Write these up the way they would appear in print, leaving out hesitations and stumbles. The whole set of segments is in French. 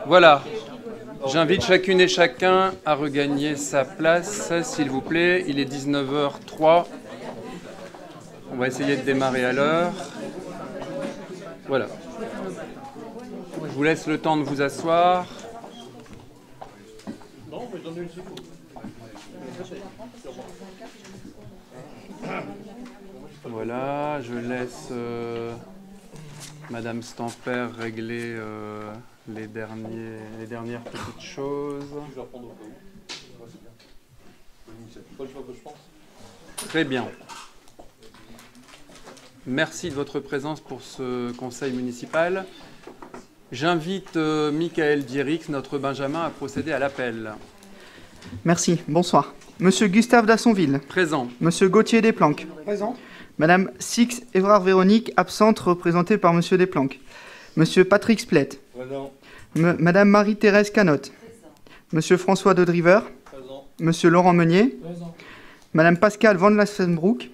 Voilà. J'invite chacune et chacun à regagner sa place, s'il vous plaît. Il est 19h03. On va essayer de démarrer à l'heure. Voilà. Je vous laisse le temps de vous asseoir. Voilà, je laisse Madame Stamper régler les dernières petites choses. Très bien. Merci de votre présence pour ce conseil municipal. J'invite Michael Dierix, notre Benjamin, à procéder à l'appel. Merci. Bonsoir. Monsieur Gustave Dassonville. Présent. Monsieur Gauthier Desplanques. Présent. Madame Six Évrard-Véronique, absente, représentée par Monsieur Desplanques. Monsieur Patrick Splet. Présent. Madame Marie-Thérèse Canotte. Monsieur François de Driver. Présent. Monsieur Laurent Meunier. Présent. Madame Pascale Van Lassenbroek.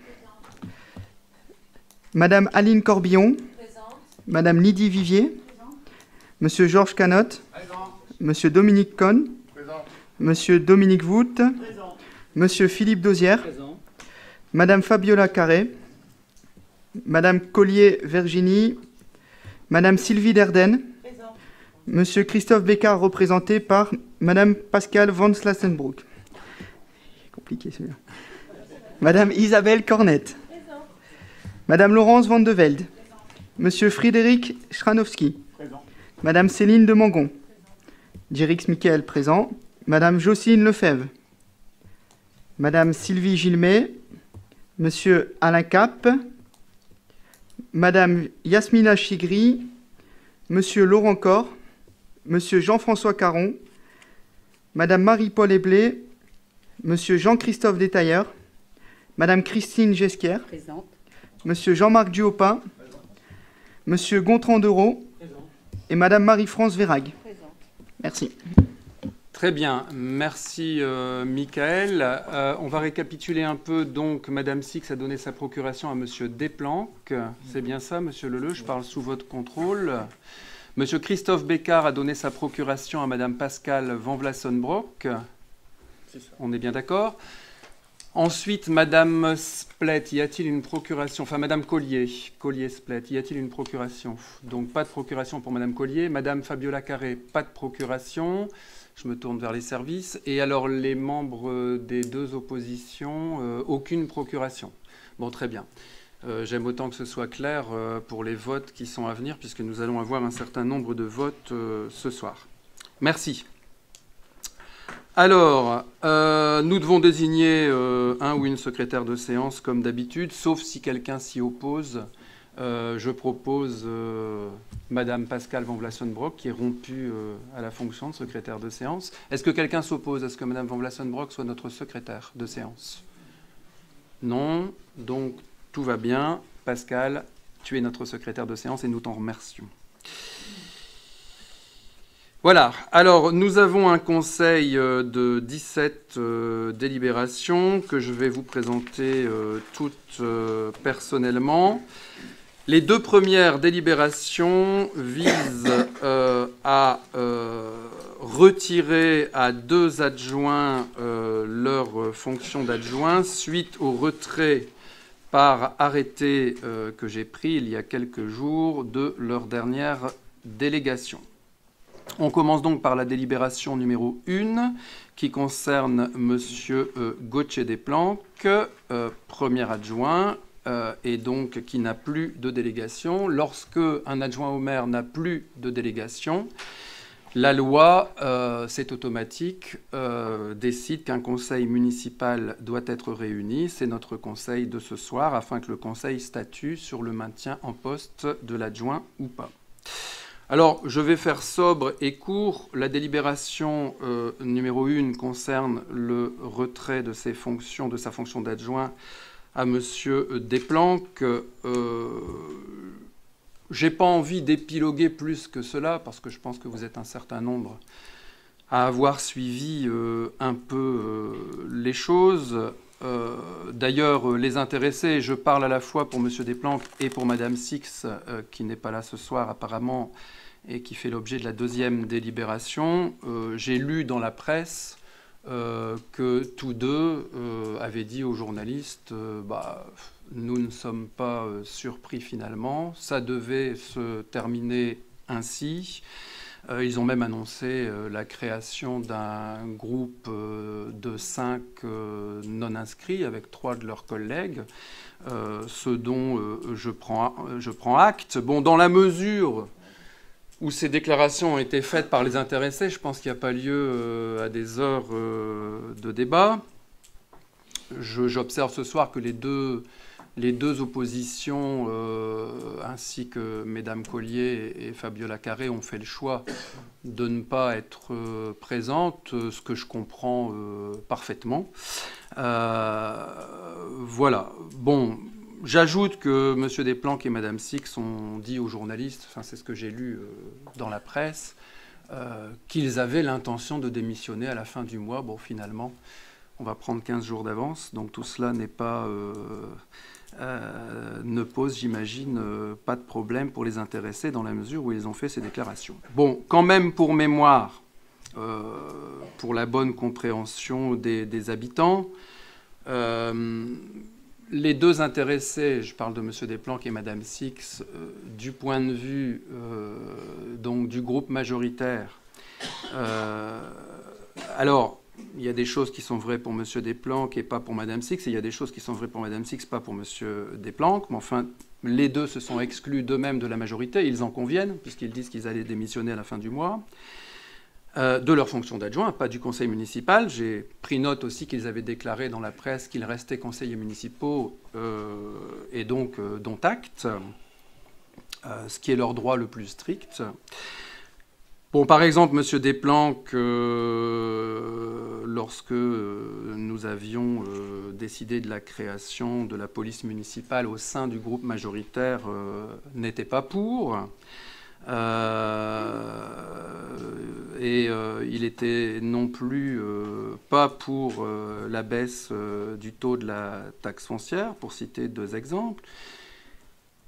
Madame Aline Corbillon. Présente. Madame Lydie Vivier. Présent. Monsieur Georges Canotte. Présent. Monsieur Dominique Cohn. Présent. Monsieur Dominique Vout. Présent. Monsieur Philippe Dauzière. Présent. Madame Fabiola Carré. Madame Collier-Virginie. Madame Sylvie Derden. Présent. Monsieur Christophe Bécard, représenté par Madame Pascale Van Slassenbroek. Compliqué celui-là. Madame Isabelle Cornette. Présent. Madame Laurence Van de Velde. Monsieur Frédéric Schranowski. Présent. Madame Céline de Mangon. Dierix Michael présent. Madame Jocelyne Lefebvre. Madame Sylvie Gilmet. Monsieur Alain Cap. Madame Yasmina Chigri. Monsieur Laurent Corr. Monsieur Jean-François Caron. Madame Marie-Paul Eblé. Monsieur Jean-Christophe Détailleur. Madame Christine Gesquière. Présente. Monsieur Jean-Marc Duhopin. Monsieur Gontran Dereau. Et Madame Marie-France Vérag. Présente. Merci. Très bien, merci Michael. On va récapituler un peu. Donc, Madame Six a donné sa procuration à Monsieur Desplanques. C'est bien ça, Monsieur Leleu, je parle sous votre contrôle. Monsieur Christophe Bécard a donné sa procuration à Madame Pascale Van Vlassenbroek. On est bien d'accord. Ensuite, Madame Splet, y a-t-il une procuration? Enfin, Madame Collier-Splet, y a-t-il une procuration? Donc, pas de procuration pour Madame Collier. Madame Fabiola Carré, pas de procuration. Je me tourne vers les services. Et alors, les membres des deux oppositions, aucune procuration. Bon, très bien. J'aime autant que ce soit clair pour les votes qui sont à venir, puisque nous allons avoir un certain nombre de votes ce soir. Merci. Alors, nous devons désigner un ou une secrétaire de séance, comme d'habitude, sauf si quelqu'un s'y oppose. Je propose Madame Pascale Van Vlassenbroek, qui est rompue à la fonction de secrétaire de séance. Est-ce que quelqu'un s'oppose à ce que Madame Van Vlassenbroek soit notre secrétaire de séance? Non. Donc, tout va bien. Pascale, tu es notre secrétaire de séance et nous t'en remercions. Voilà. Alors, nous avons un conseil de 17 délibérations que je vais vous présenter toutes personnellement. Les deux premières délibérations visent à retirer à deux adjoints leur fonction d'adjoint suite au retrait par arrêté que j'ai pris il y a quelques jours de leur dernière délégation. On commence donc par la délibération numéro 1 qui concerne M. Gauthier Desplanques, premier adjoint, et donc qui n'a plus de délégation. Lorsque un adjoint au maire n'a plus de délégation, la loi, c'est automatique, décide qu'un conseil municipal doit être réuni. C'est notre conseil de ce soir, afin que le conseil statue sur le maintien en poste de l'adjoint ou pas. Alors, je vais faire sobre et court. La délibération numéro 1 concerne le retrait de ses fonctions, de sa fonction d'adjoint à M. Desplanques. Je n'ai pas envie d'épiloguer plus que cela, parce que je pense que vous êtes un certain nombre à avoir suivi un peu les choses. D'ailleurs, les intéressés, je parle à la fois pour M. Desplanques et pour Mme Six, qui n'est pas là ce soir apparemment, et qui fait l'objet de la deuxième délibération. J'ai lu dans la presse que tous deux avaient dit aux journalistes nous ne sommes pas surpris finalement, ça devait se terminer ainsi. Ils ont même annoncé la création d'un groupe de 5 non-inscrits avec 3 de leurs collègues, ce dont je prends acte. Bon, dans la mesure où ces déclarations ont été faites par les intéressés, je pense qu'il n'y a pas lieu à des heures de débat. J'observe ce soir que les deux oppositions, ainsi que Mesdames Collier et Fabiola Carré, ont fait le choix de ne pas être présentes, ce que je comprends parfaitement. Voilà. Bon, j'ajoute que M. Desplanques et Mme Six ont dit aux journalistes, enfin c'est ce que j'ai lu dans la presse, qu'ils avaient l'intention de démissionner à la fin du mois. Bon, finalement, on va prendre 15 jours d'avance, donc tout cela n'est pas... ne pose, j'imagine, pas de problème pour les intéressés dans la mesure où ils ont fait ces déclarations. Bon, quand même pour mémoire, pour la bonne compréhension des habitants, les deux intéressés, je parle de M. Desplanques et Mme Six, du point de vue donc, du groupe majoritaire, alors... Il y a des choses qui sont vraies pour M. Desplanques et pas pour Mme Six, et il y a des choses qui sont vraies pour Mme Six, pas pour M. Desplanques. Mais enfin, les deux se sont exclus d'eux-mêmes de la majorité. Ils en conviennent, puisqu'ils disent qu'ils allaient démissionner à la fin du mois, de leur fonction d'adjoint, pas du conseil municipal. J'ai pris note aussi qu'ils avaient déclaré dans la presse qu'ils restaient conseillers municipaux, et donc dont acte, ce qui est leur droit le plus strict. Bon, par exemple, M. Desplanques, lorsque nous avions décidé de la création de la police municipale au sein du groupe majoritaire, n'était pas pour. Il était non plus pas pour la baisse du taux de la taxe foncière, pour citer 2 exemples.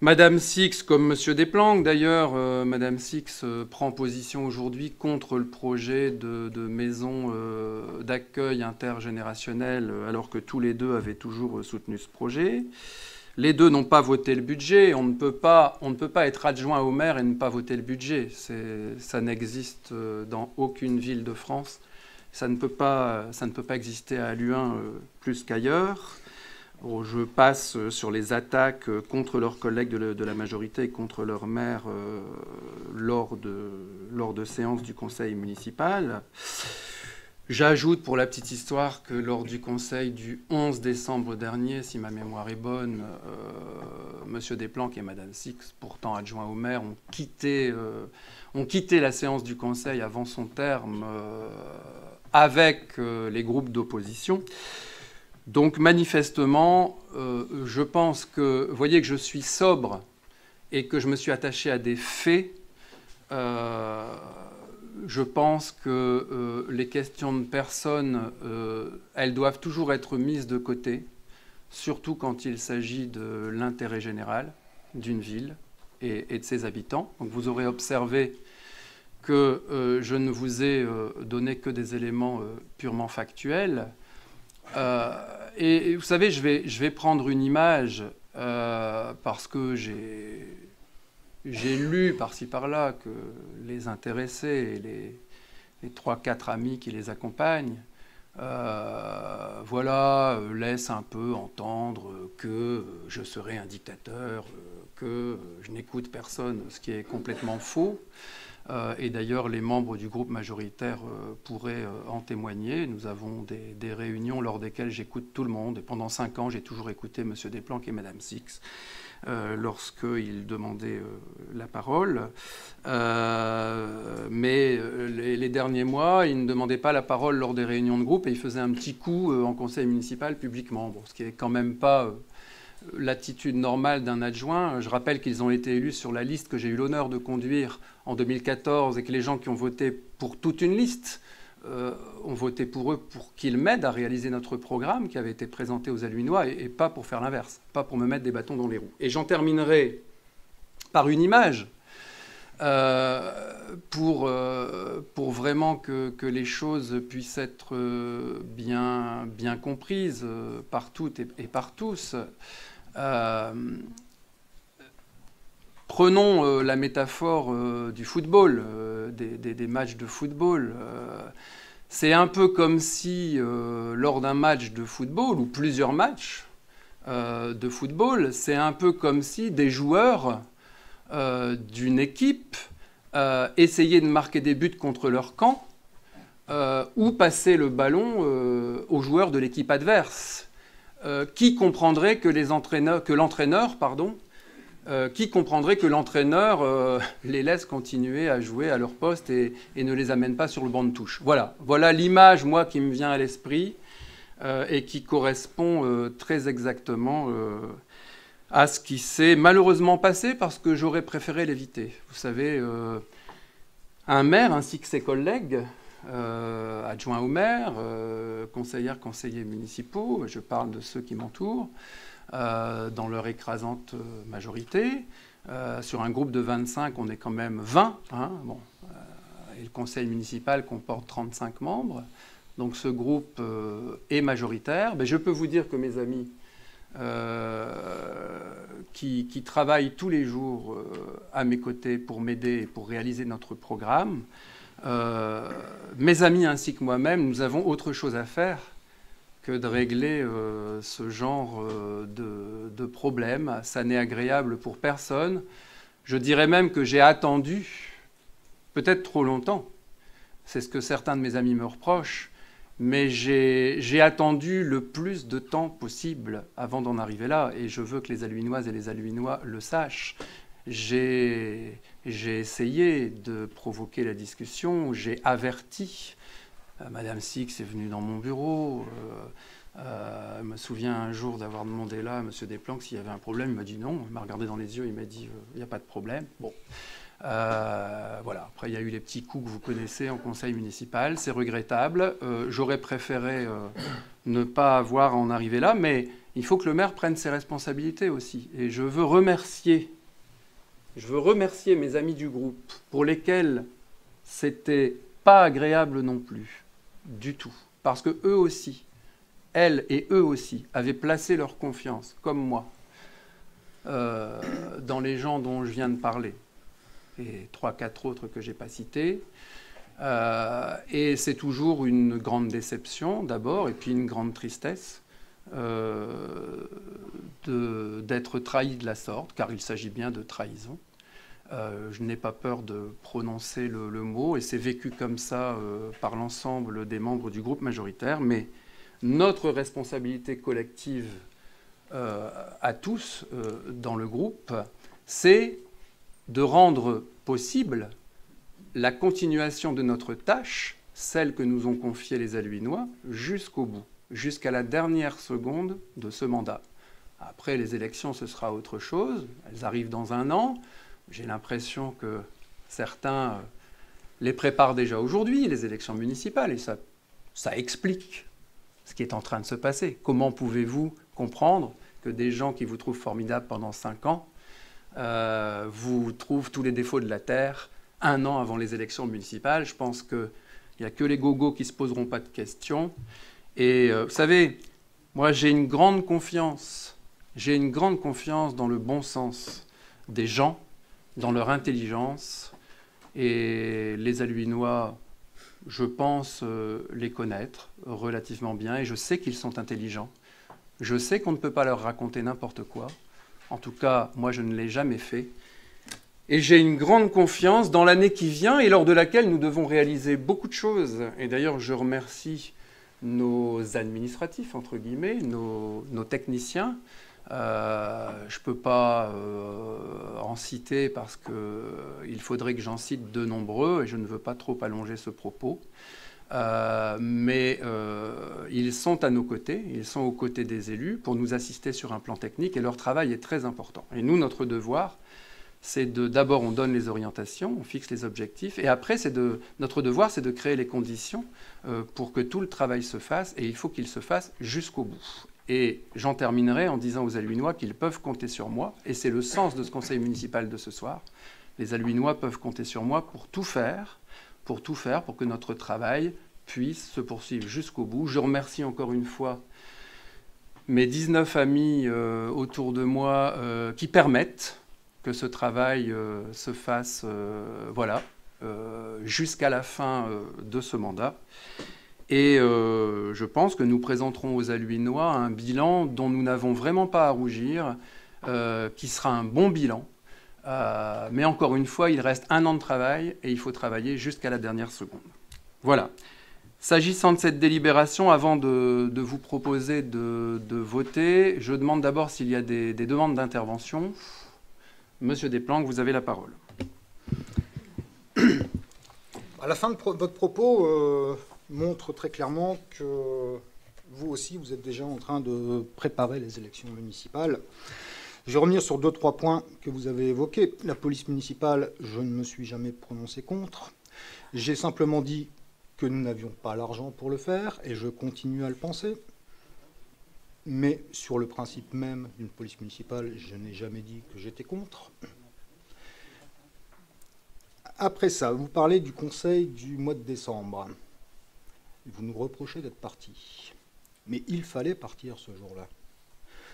Madame Six, comme M. Desplanques, d'ailleurs, Madame Six prend position aujourd'hui contre le projet de maison d'accueil intergénérationnel, alors que tous les deux avaient toujours soutenu ce projet. Les deux n'ont pas voté le budget. On ne peut pas être adjoint au maire et ne pas voter le budget. Ça n'existe dans aucune ville de France. Ça ne peut pas exister à Luhain plus qu'ailleurs. Bon, je passe sur les attaques contre leurs collègues de la majorité et contre leur maire lors de séances du conseil municipal. J'ajoute pour la petite histoire que lors du conseil du 11 décembre dernier, si ma mémoire est bonne, M. Desplanques et Mme Six, pourtant adjoints au maire, ont quitté la séance du conseil avant son terme avec les groupes d'opposition. Donc manifestement, je pense que, vous voyez que je suis sobre et que je me suis attaché à des faits. Je pense que les questions de personnes, elles doivent toujours être mises de côté, surtout quand il s'agit de l'intérêt général d'une ville et de ses habitants. Donc vous aurez observé que je ne vous ai donné que des éléments purement factuels. Et vous savez, je vais prendre une image parce que j'ai lu par-ci par-là que les intéressés et les 3-4 amis qui les accompagnent laissent un peu entendre que je serai un dictateur, que je n'écoute personne, ce qui est complètement faux. Et d'ailleurs, les membres du groupe majoritaire pourraient en témoigner. Nous avons des réunions lors desquelles j'écoute tout le monde. Et pendant 5 ans, j'ai toujours écouté M. Desplanques et Mme Six lorsqu'ils demandaient la parole. Mais les derniers mois, ils ne demandaient pas la parole lors des réunions de groupe et ils faisaient un petit coup en conseil municipal publiquement. Bon, ce qui n'est quand même pas... l'attitude normale d'un adjoint. Je rappelle qu'ils ont été élus sur la liste que j'ai eu l'honneur de conduire en 2014 et que les gens qui ont voté pour toute une liste ont voté pour eux pour qu'ils m'aident à réaliser notre programme qui avait été présenté aux Alluinois et pas pour faire l'inverse, pas pour me mettre des bâtons dans les roues. Et j'en terminerai par une image. pour vraiment que les choses puissent être bien comprises par toutes et par tous. Prenons la métaphore du football, des matchs de football. C'est un peu comme si, lors d'un match de football, ou plusieurs matchs de football, c'est un peu comme si des joueurs d'une équipe essayaient de marquer des buts contre leur camp ou passer le ballon aux joueurs de l'équipe adverse. Qui comprendrait que l'entraîneur les laisse continuer à jouer à leur poste et ne les amène pas sur le banc de touche. Voilà l'image, moi, qui me vient à l'esprit et qui correspond très exactement à ce qui s'est malheureusement passé parce que j'aurais préféré l'éviter. Vous savez, un maire ainsi que ses collègues, adjoints au maire, conseillers municipaux, je parle de ceux qui m'entourent, dans leur écrasante majorité. Sur un groupe de 25, on est quand même 20. Et le conseil municipal comporte 35 membres. Donc ce groupe est majoritaire. Mais je peux vous dire que mes amis qui travaillent tous les jours à mes côtés pour m'aider et pour réaliser notre programme, mes amis ainsi que moi-même, nous avons autre chose à faire que de régler ce genre de problème. Ça n'est agréable pour personne. Je dirais même que j'ai attendu peut-être trop longtemps. C'est ce que certains de mes amis me reprochent. Mais j'ai attendu le plus de temps possible avant d'en arriver là. Et je veux que les Alluinoises et les Alluinois le sachent. J'ai essayé de provoquer la discussion. J'ai averti. Madame Six est venue dans mon bureau. Je me souviens un jour d'avoir demandé là à M. Desplanques s'il y avait un problème. Il m'a dit non. Il m'a regardé dans les yeux. Il m'a dit il n'y a pas de problème. Bon. Voilà. Après, il y a eu les petits coups que vous connaissez en conseil municipal. C'est regrettable. J'aurais préféré ne pas avoir à en arriver là. Mais il faut que le maire prenne ses responsabilités aussi. Et je veux remercier mes amis du groupe pour lesquels c'était pas agréable non plus. Du tout. Parce que eux aussi, elles et eux aussi, avaient placé leur confiance, comme moi, dans les gens dont je viens de parler, et 3-4 autres que je n'ai pas cités. Et c'est toujours une grande déception, d'abord, et puis une grande tristesse d'être trahi de la sorte, car il s'agit bien de trahison. Je n'ai pas peur de prononcer le mot, et c'est vécu comme ça par l'ensemble des membres du groupe majoritaire. Mais notre responsabilité collective à tous dans le groupe, c'est de rendre possible la continuation de notre tâche, celle que nous ont confiée les Alluinois, jusqu'au bout, jusqu'à la dernière seconde de ce mandat. Après, les élections, ce sera autre chose. Elles arrivent dans un an. J'ai l'impression que certains les préparent déjà aujourd'hui, les élections municipales, et ça explique ce qui est en train de se passer. Comment pouvez-vous comprendre que des gens qui vous trouvent formidable pendant 5 ans vous trouvent tous les défauts de la terre un an avant les élections municipales? Je pense qu'il n'y a que les gogos qui ne se poseront pas de questions. Et vous savez, moi j'ai une grande confiance dans le bon sens des gens, dans leur intelligence, et les Alluinois, je pense les connaître relativement bien, et je sais qu'ils sont intelligents. Je sais qu'on ne peut pas leur raconter n'importe quoi. En tout cas, moi, je ne l'ai jamais fait. Et j'ai une grande confiance dans l'année qui vient et lors de laquelle nous devons réaliser beaucoup de choses. Et d'ailleurs, je remercie nos administratifs, entre guillemets, nos techniciens. Je ne peux pas en citer parce qu'il faudrait que j'en cite de nombreux et je ne veux pas trop allonger ce propos. Mais ils sont à nos côtés, ils sont aux côtés des élus pour nous assister sur un plan technique et leur travail est très important. Et nous, notre devoir, c'est d'abord on donne les orientations, on fixe les objectifs et après notre devoir c'est de créer les conditions pour que tout le travail se fasse et il faut qu'il se fasse jusqu'au bout. Et j'en terminerai en disant aux Alluinois qu'ils peuvent compter sur moi et c'est le sens de ce conseil municipal de ce soir. Les Alluinois peuvent compter sur moi pour tout faire pour que notre travail puisse se poursuivre jusqu'au bout. Je remercie encore une fois mes 19 amis autour de moi qui permettent que ce travail se fasse jusqu'à la fin de ce mandat. Et je pense que nous présenterons aux Alluinois un bilan dont nous n'avons vraiment pas à rougir, qui sera un bon bilan. Mais encore une fois, il reste 1 an de travail et il faut travailler jusqu'à la dernière seconde. Voilà. S'agissant de cette délibération, avant de vous proposer de voter, je demande d'abord s'il y a des demandes d'intervention. Monsieur Desplanques, vous avez la parole. À la fin de votre propos montre très clairement que vous aussi, vous êtes déjà en train de préparer les élections municipales. Je vais revenir sur 2-3 points que vous avez évoqués. La police municipale, je ne me suis jamais prononcé contre. J'ai simplement dit que nous n'avions pas l'argent pour le faire, et je continue à le penser. Mais sur le principe même d'une police municipale, je n'ai jamais dit que j'étais contre. Après ça, vous parlez du conseil du mois de décembre. Vous nous reprochez d'être partis. Mais il fallait partir ce jour-là.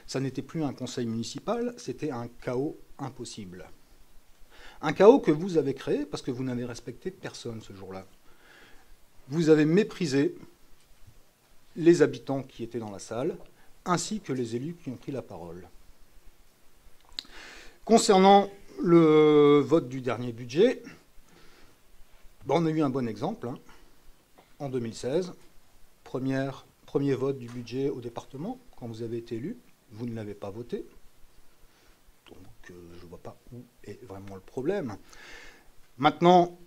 Ça n'était plus un conseil municipal, c'était un chaos impossible. Un chaos que vous avez créé parce que vous n'avez respecté personne ce jour-là. Vous avez méprisé les habitants qui étaient dans la salle, ainsi que les élus qui ont pris la parole. Concernant le vote du dernier budget, on a eu un bon exemple. En 2016, premier vote du budget au département, quand vous avez été élu, vous ne l'avez pas voté. Donc je ne vois pas où est vraiment le problème. Maintenant,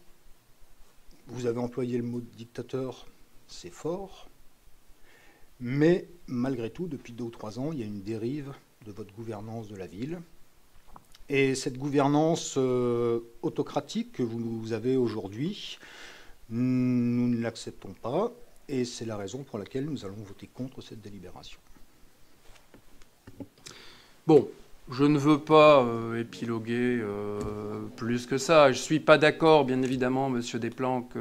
vous avez employé le mot de dictateur, c'est fort. Mais malgré tout, depuis 2 ou 3 ans, il y a une dérive de votre gouvernance de la ville. Et cette gouvernance autocratique que vous avez aujourd'hui, nous ne l'acceptons pas. Et c'est la raison pour laquelle nous allons voter contre cette délibération. Bon, je ne veux pas épiloguer plus que ça. Je ne suis pas d'accord, bien évidemment, Monsieur Desplanques,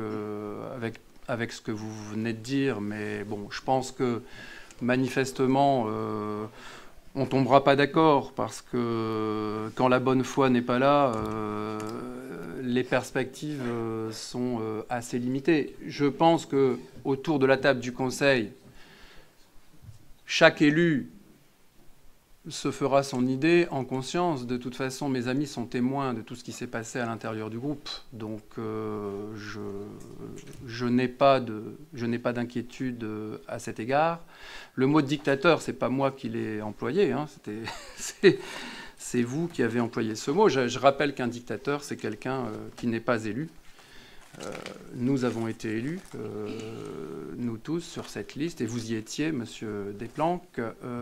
avec ce que vous venez de dire. Mais bon, je pense que manifestement, on ne tombera pas d'accord parce que quand la bonne foi n'est pas là, les perspectives sont assez limitées. Je pense que autour de la table du Conseil, chaque élu se fera son idée en conscience. De toute façon, mes amis sont témoins de tout ce qui s'est passé à l'intérieur du groupe. Donc, je n'ai pas d'inquiétude à cet égard. Le mot de dictateur, c'est pas moi qui l'ai employé. Hein. C'est vous qui avez employé ce mot. Je rappelle qu'un dictateur, c'est quelqu'un qui n'est pas élu. Nous avons été élus, nous tous, sur cette liste, et vous y étiez, Monsieur Desplanques,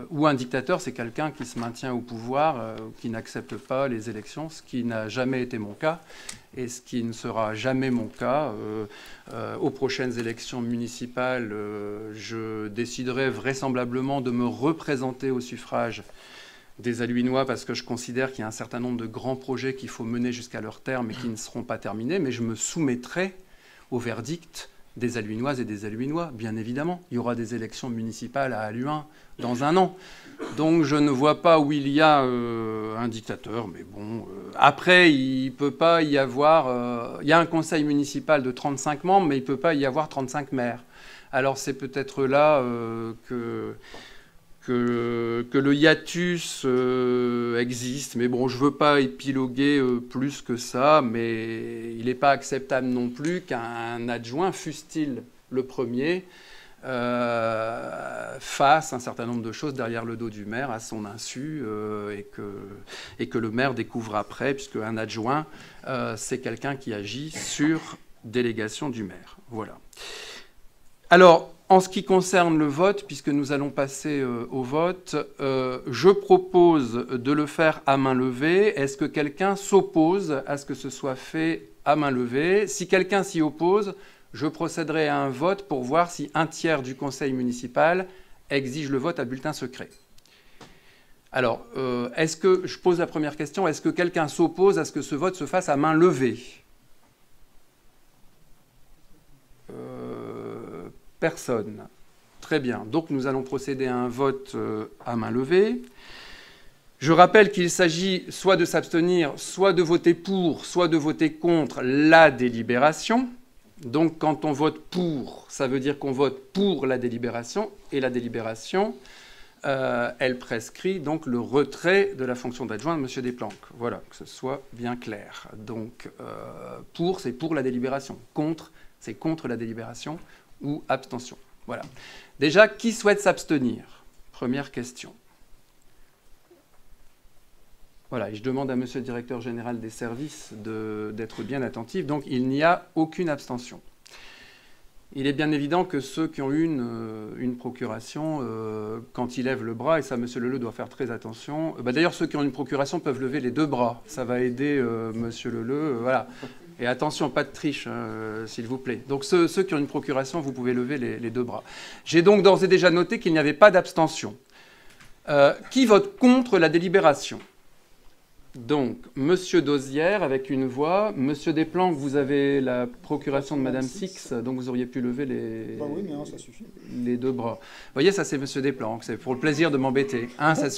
où un dictateur, c'est quelqu'un qui se maintient au pouvoir, qui n'accepte pas les élections, ce qui n'a jamais été mon cas, et ce qui ne sera jamais mon cas. Aux prochaines élections municipales, je déciderai vraisemblablement de me représenter au suffrage des Alluinois parce que je considère qu'il y a un certain nombre de grands projets qu'il faut mener jusqu'à leur terme et qui ne seront pas terminés, mais je me soumettrai au verdict des Alluinoises et des Alluinois, bien évidemment. Il y aura des élections municipales à Alluin dans 1 an. Donc je ne vois pas où il y a un dictateur, mais bon. Après, il ne peut pas y avoir... il y a un conseil municipal de 35 membres, mais il ne peut pas y avoir 35 maires. Alors c'est peut-être là que le hiatus existe. Mais bon, je ne veux pas épiloguer plus que ça, mais il n'est pas acceptable non plus qu'un adjoint, fût-il le premier, fasse un certain nombre de choses derrière le dos du maire à son insu et que le maire découvre après, puisque un adjoint, c'est quelqu'un qui agit sur délégation du maire. Voilà. Alors, en ce qui concerne le vote, puisque nous allons passer au vote, je propose de le faire à main levée. Est-ce que quelqu'un s'oppose à ce que ce soit fait à main levée? Si quelqu'un s'y oppose, je procéderai à un vote pour voir si 1/3 du conseil municipal exige le vote à bulletin secret. Alors, est-ce que, je pose la première question, est-ce que quelqu'un s'oppose à ce que ce vote se fasse à main levée? Personne. Très bien. Donc, nous allons procéder à un vote à main levée. Je rappelle qu'il s'agit soit de s'abstenir, soit de voter pour, soit de voter contre la délibération. Donc, quand on vote pour, ça veut dire qu'on vote pour la délibération, et la délibération, elle prescrit donc le retrait de la fonction d'adjoint de M. Desplanques. Voilà, que ce soit bien clair. Donc, pour, c'est pour la délibération. Contre, c'est contre la délibération ou abstention. Voilà. Déjà, qui souhaite s'abstenir? Première question. Voilà, et je demande à M. le directeur général des services d'être bien attentif. Donc, il n'y a aucune abstention. Il est bien évident que ceux qui ont eu une procuration, quand ils lèvent le bras, et ça, M. Leleu doit faire très attention. D'ailleurs, ceux qui ont une procuration peuvent lever les 2 bras. Ça va aider M. Leleu. Voilà. Et attention, pas de triche, s'il vous plaît. Donc, ceux qui ont une procuration, vous pouvez lever les 2 bras. J'ai donc d'ores et déjà noté qu'il n'y avait pas d'abstention. Qui vote contre la délibération? Donc, M. Dosière, avec une voix. M. Desplanques, vous avez la procuration de Mme Six, donc vous auriez pu lever oui, mais ça suffit. Les 2 bras. Vous voyez, ça, c'est M. Desplanques. C'est pour le plaisir de m'embêter. Ça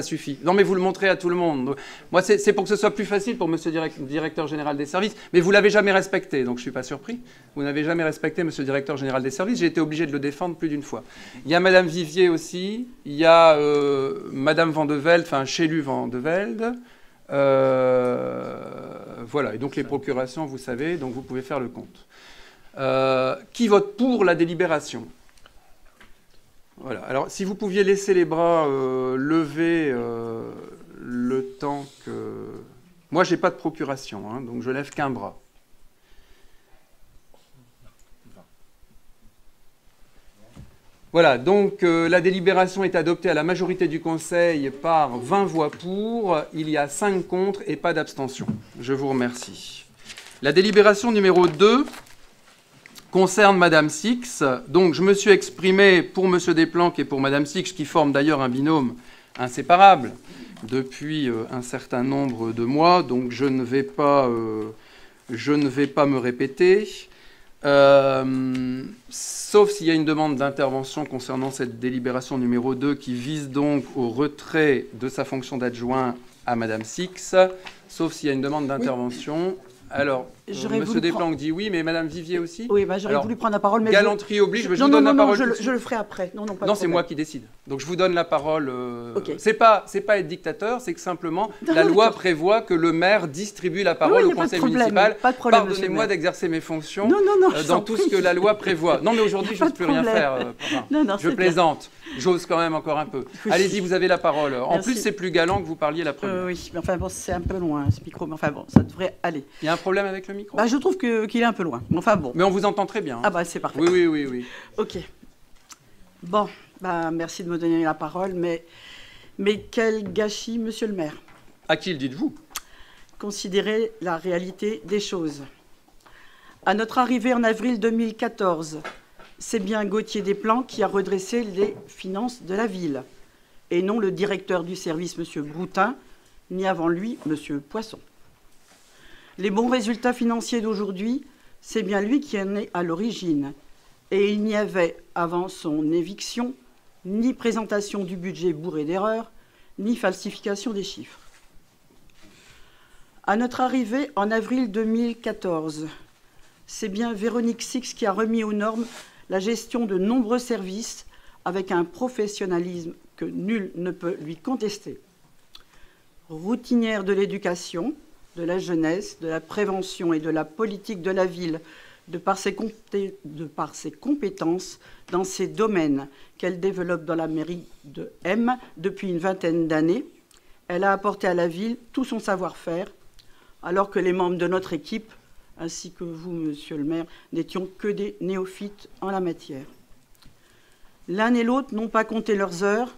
suffit. Non, mais vous le montrez à tout le monde. Moi, c'est pour que ce soit plus facile pour M. le directeur général des services. Mais vous ne l'avez jamais respecté, donc je ne suis pas surpris. Vous n'avez jamais respecté M. le directeur général des services. J'ai été obligé de le défendre plus d'une fois. Il y a Mme Vivier aussi. Il y a Mme Van de Velde, enfin, Chélu Van de Velde. Voilà, et donc les procurations, vous savez, donc vous pouvez faire le compte. Qui vote pour la délibération? Voilà, alors si vous pouviez laisser les bras levés le temps que... Moi, j'ai pas de procuration, hein, donc je lève qu'un bras. Voilà, donc la délibération est adoptée à la majorité du Conseil par 20 voix pour, il y a 5 contre et pas d'abstention. Je vous remercie. La délibération numéro 2 concerne Mme Six. Donc je me suis exprimé pour M. Desplanques et pour Mme Six, qui forment d'ailleurs un binôme inséparable depuis un certain nombre de mois, donc je ne vais pas me répéter. Sauf s'il y a une demande d'intervention concernant cette délibération numéro 2 qui vise donc au retrait de sa fonction d'adjoint à Mme Six, sauf s'il y a une demande d'intervention. Oui. Alors, M. Desplanques dit oui, mais Mme Vivier aussi. Oui, j'aurais voulu prendre la parole. Mais galanterie oblige, je vous donne la parole. Je le ferai après. Non, c'est moi qui décide. Donc je vous donne la parole. Okay. C'est pas être dictateur, c'est que simplement la loi prévoit que le maire distribue la parole au conseil municipal. Pardonnez-moi d'exercer mes fonctions dans tout ce que la loi prévoit. Non, mais aujourd'hui, je n'ose plus rien faire. Je plaisante. J'ose quand même encore un peu. Oui. Allez-y, vous avez la parole. En plus, c'est plus galant que vous parliez la première. Oui, mais enfin bon, c'est un peu loin ce micro, mais enfin bon, ça devrait aller. Il y a un problème avec le micro? Je trouve qu'il est un peu loin. Enfin bon. Mais on vous entend très bien. Ah c'est parfait. Oui. Ok. Bon, merci de me donner la parole, mais quel gâchis, monsieur le maire. À qui le dites-vous? Considérez la réalité des choses. À notre arrivée en avril 2014, c'est bien Gauthier Desplanques qui a redressé les finances de la ville, et non le directeur du service, M. Broutin, ni avant lui, M. Poisson. Les bons résultats financiers d'aujourd'hui, c'est bien lui qui en est à l'origine, et il n'y avait, avant son éviction, ni présentation du budget bourré d'erreurs, ni falsification des chiffres. À notre arrivée en avril 2014, c'est bien Véronique Six qui a remis aux normes la gestion de nombreux services avec un professionnalisme que nul ne peut lui contester. Routinière de l'éducation, de la jeunesse, de la prévention et de la politique de la ville, de par ses compétences dans ces domaines qu'elle développe dans la mairie de M depuis une vingtaine d'années, elle a apporté à la ville tout son savoir-faire, alors que les membres de notre équipe, ainsi que vous, monsieur le maire, n'étions que des néophytes en la matière. L'un et l'autre n'ont pas compté leurs heures,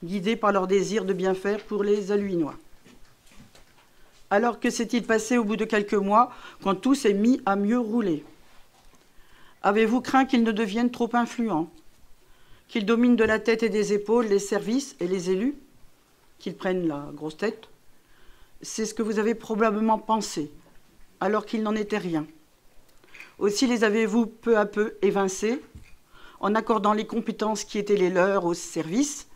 guidés par leur désir de bien faire pour les Alluinois. Alors que s'est-il passé au bout de quelques mois, quand tout s'est mis à mieux rouler? Avez-vous craint qu'ils ne deviennent trop influents, qu'ils dominent de la tête et des épaules les services et les élus, qu'ils prennent la grosse tête. C'est ce que vous avez probablement pensé, alors qu'il n'en était rien. Aussi les avez-vous peu à peu évincés, en accordant les compétences qui étaient les leurs au service,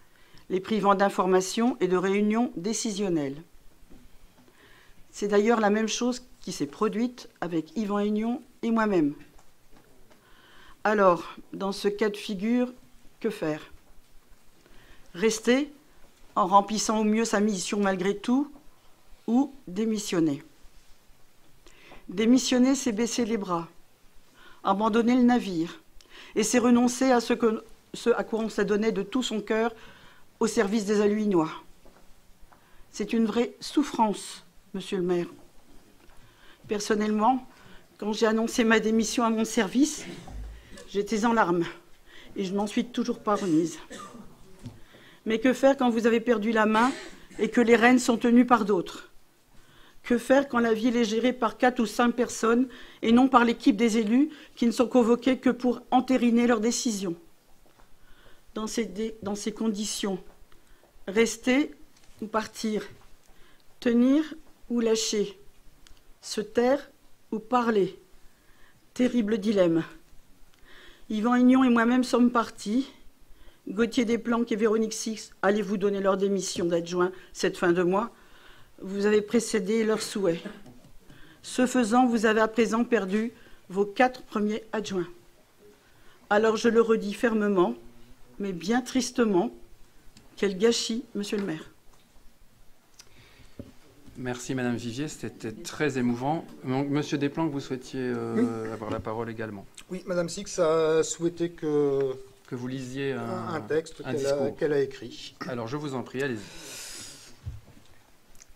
les privant d'informations et de réunions décisionnelles. C'est d'ailleurs la même chose qui s'est produite avec Yvan Aignon et moi-même. Alors, dans ce cas de figure, que faire? Rester en remplissant au mieux sa mission malgré tout, ou démissionner? Démissionner, c'est baisser les bras, abandonner le navire, et c'est renoncer à ce à quoi on s'adonnait de tout son cœur au service des Aluinois. C'est une vraie souffrance, monsieur le maire. Personnellement, quand j'ai annoncé ma démission à mon service, j'étais en larmes et je n'en suis toujours pas remise. Mais que faire quand vous avez perdu la main et que les rênes sont tenues par d'autres? Que faire quand la ville est gérée par 4 ou 5 personnes et non par l'équipe des élus qui ne sont convoqués que pour entériner leurs décisions? Dans ces conditions, rester ou partir? Tenir ou lâcher? Se taire ou parler? Terrible dilemme. Yvan Aignon et moi-même sommes partis. Gauthier Desplanques et Véronique Six, allez-vous donner leur démission d'adjoint cette fin de mois? Vous avez précédé leurs souhaits. Ce faisant, vous avez à présent perdu vos 4 premiers adjoints. Alors je le redis fermement, mais bien tristement, quel gâchis, monsieur le maire. Merci Madame Vivier, c'était très émouvant. Monsieur Desplanques, vous souhaitiez avoir la parole également. Oui, Madame Six a souhaité que vous lisiez un texte qu'elle a écrit. Alors je vous en prie, allez-y.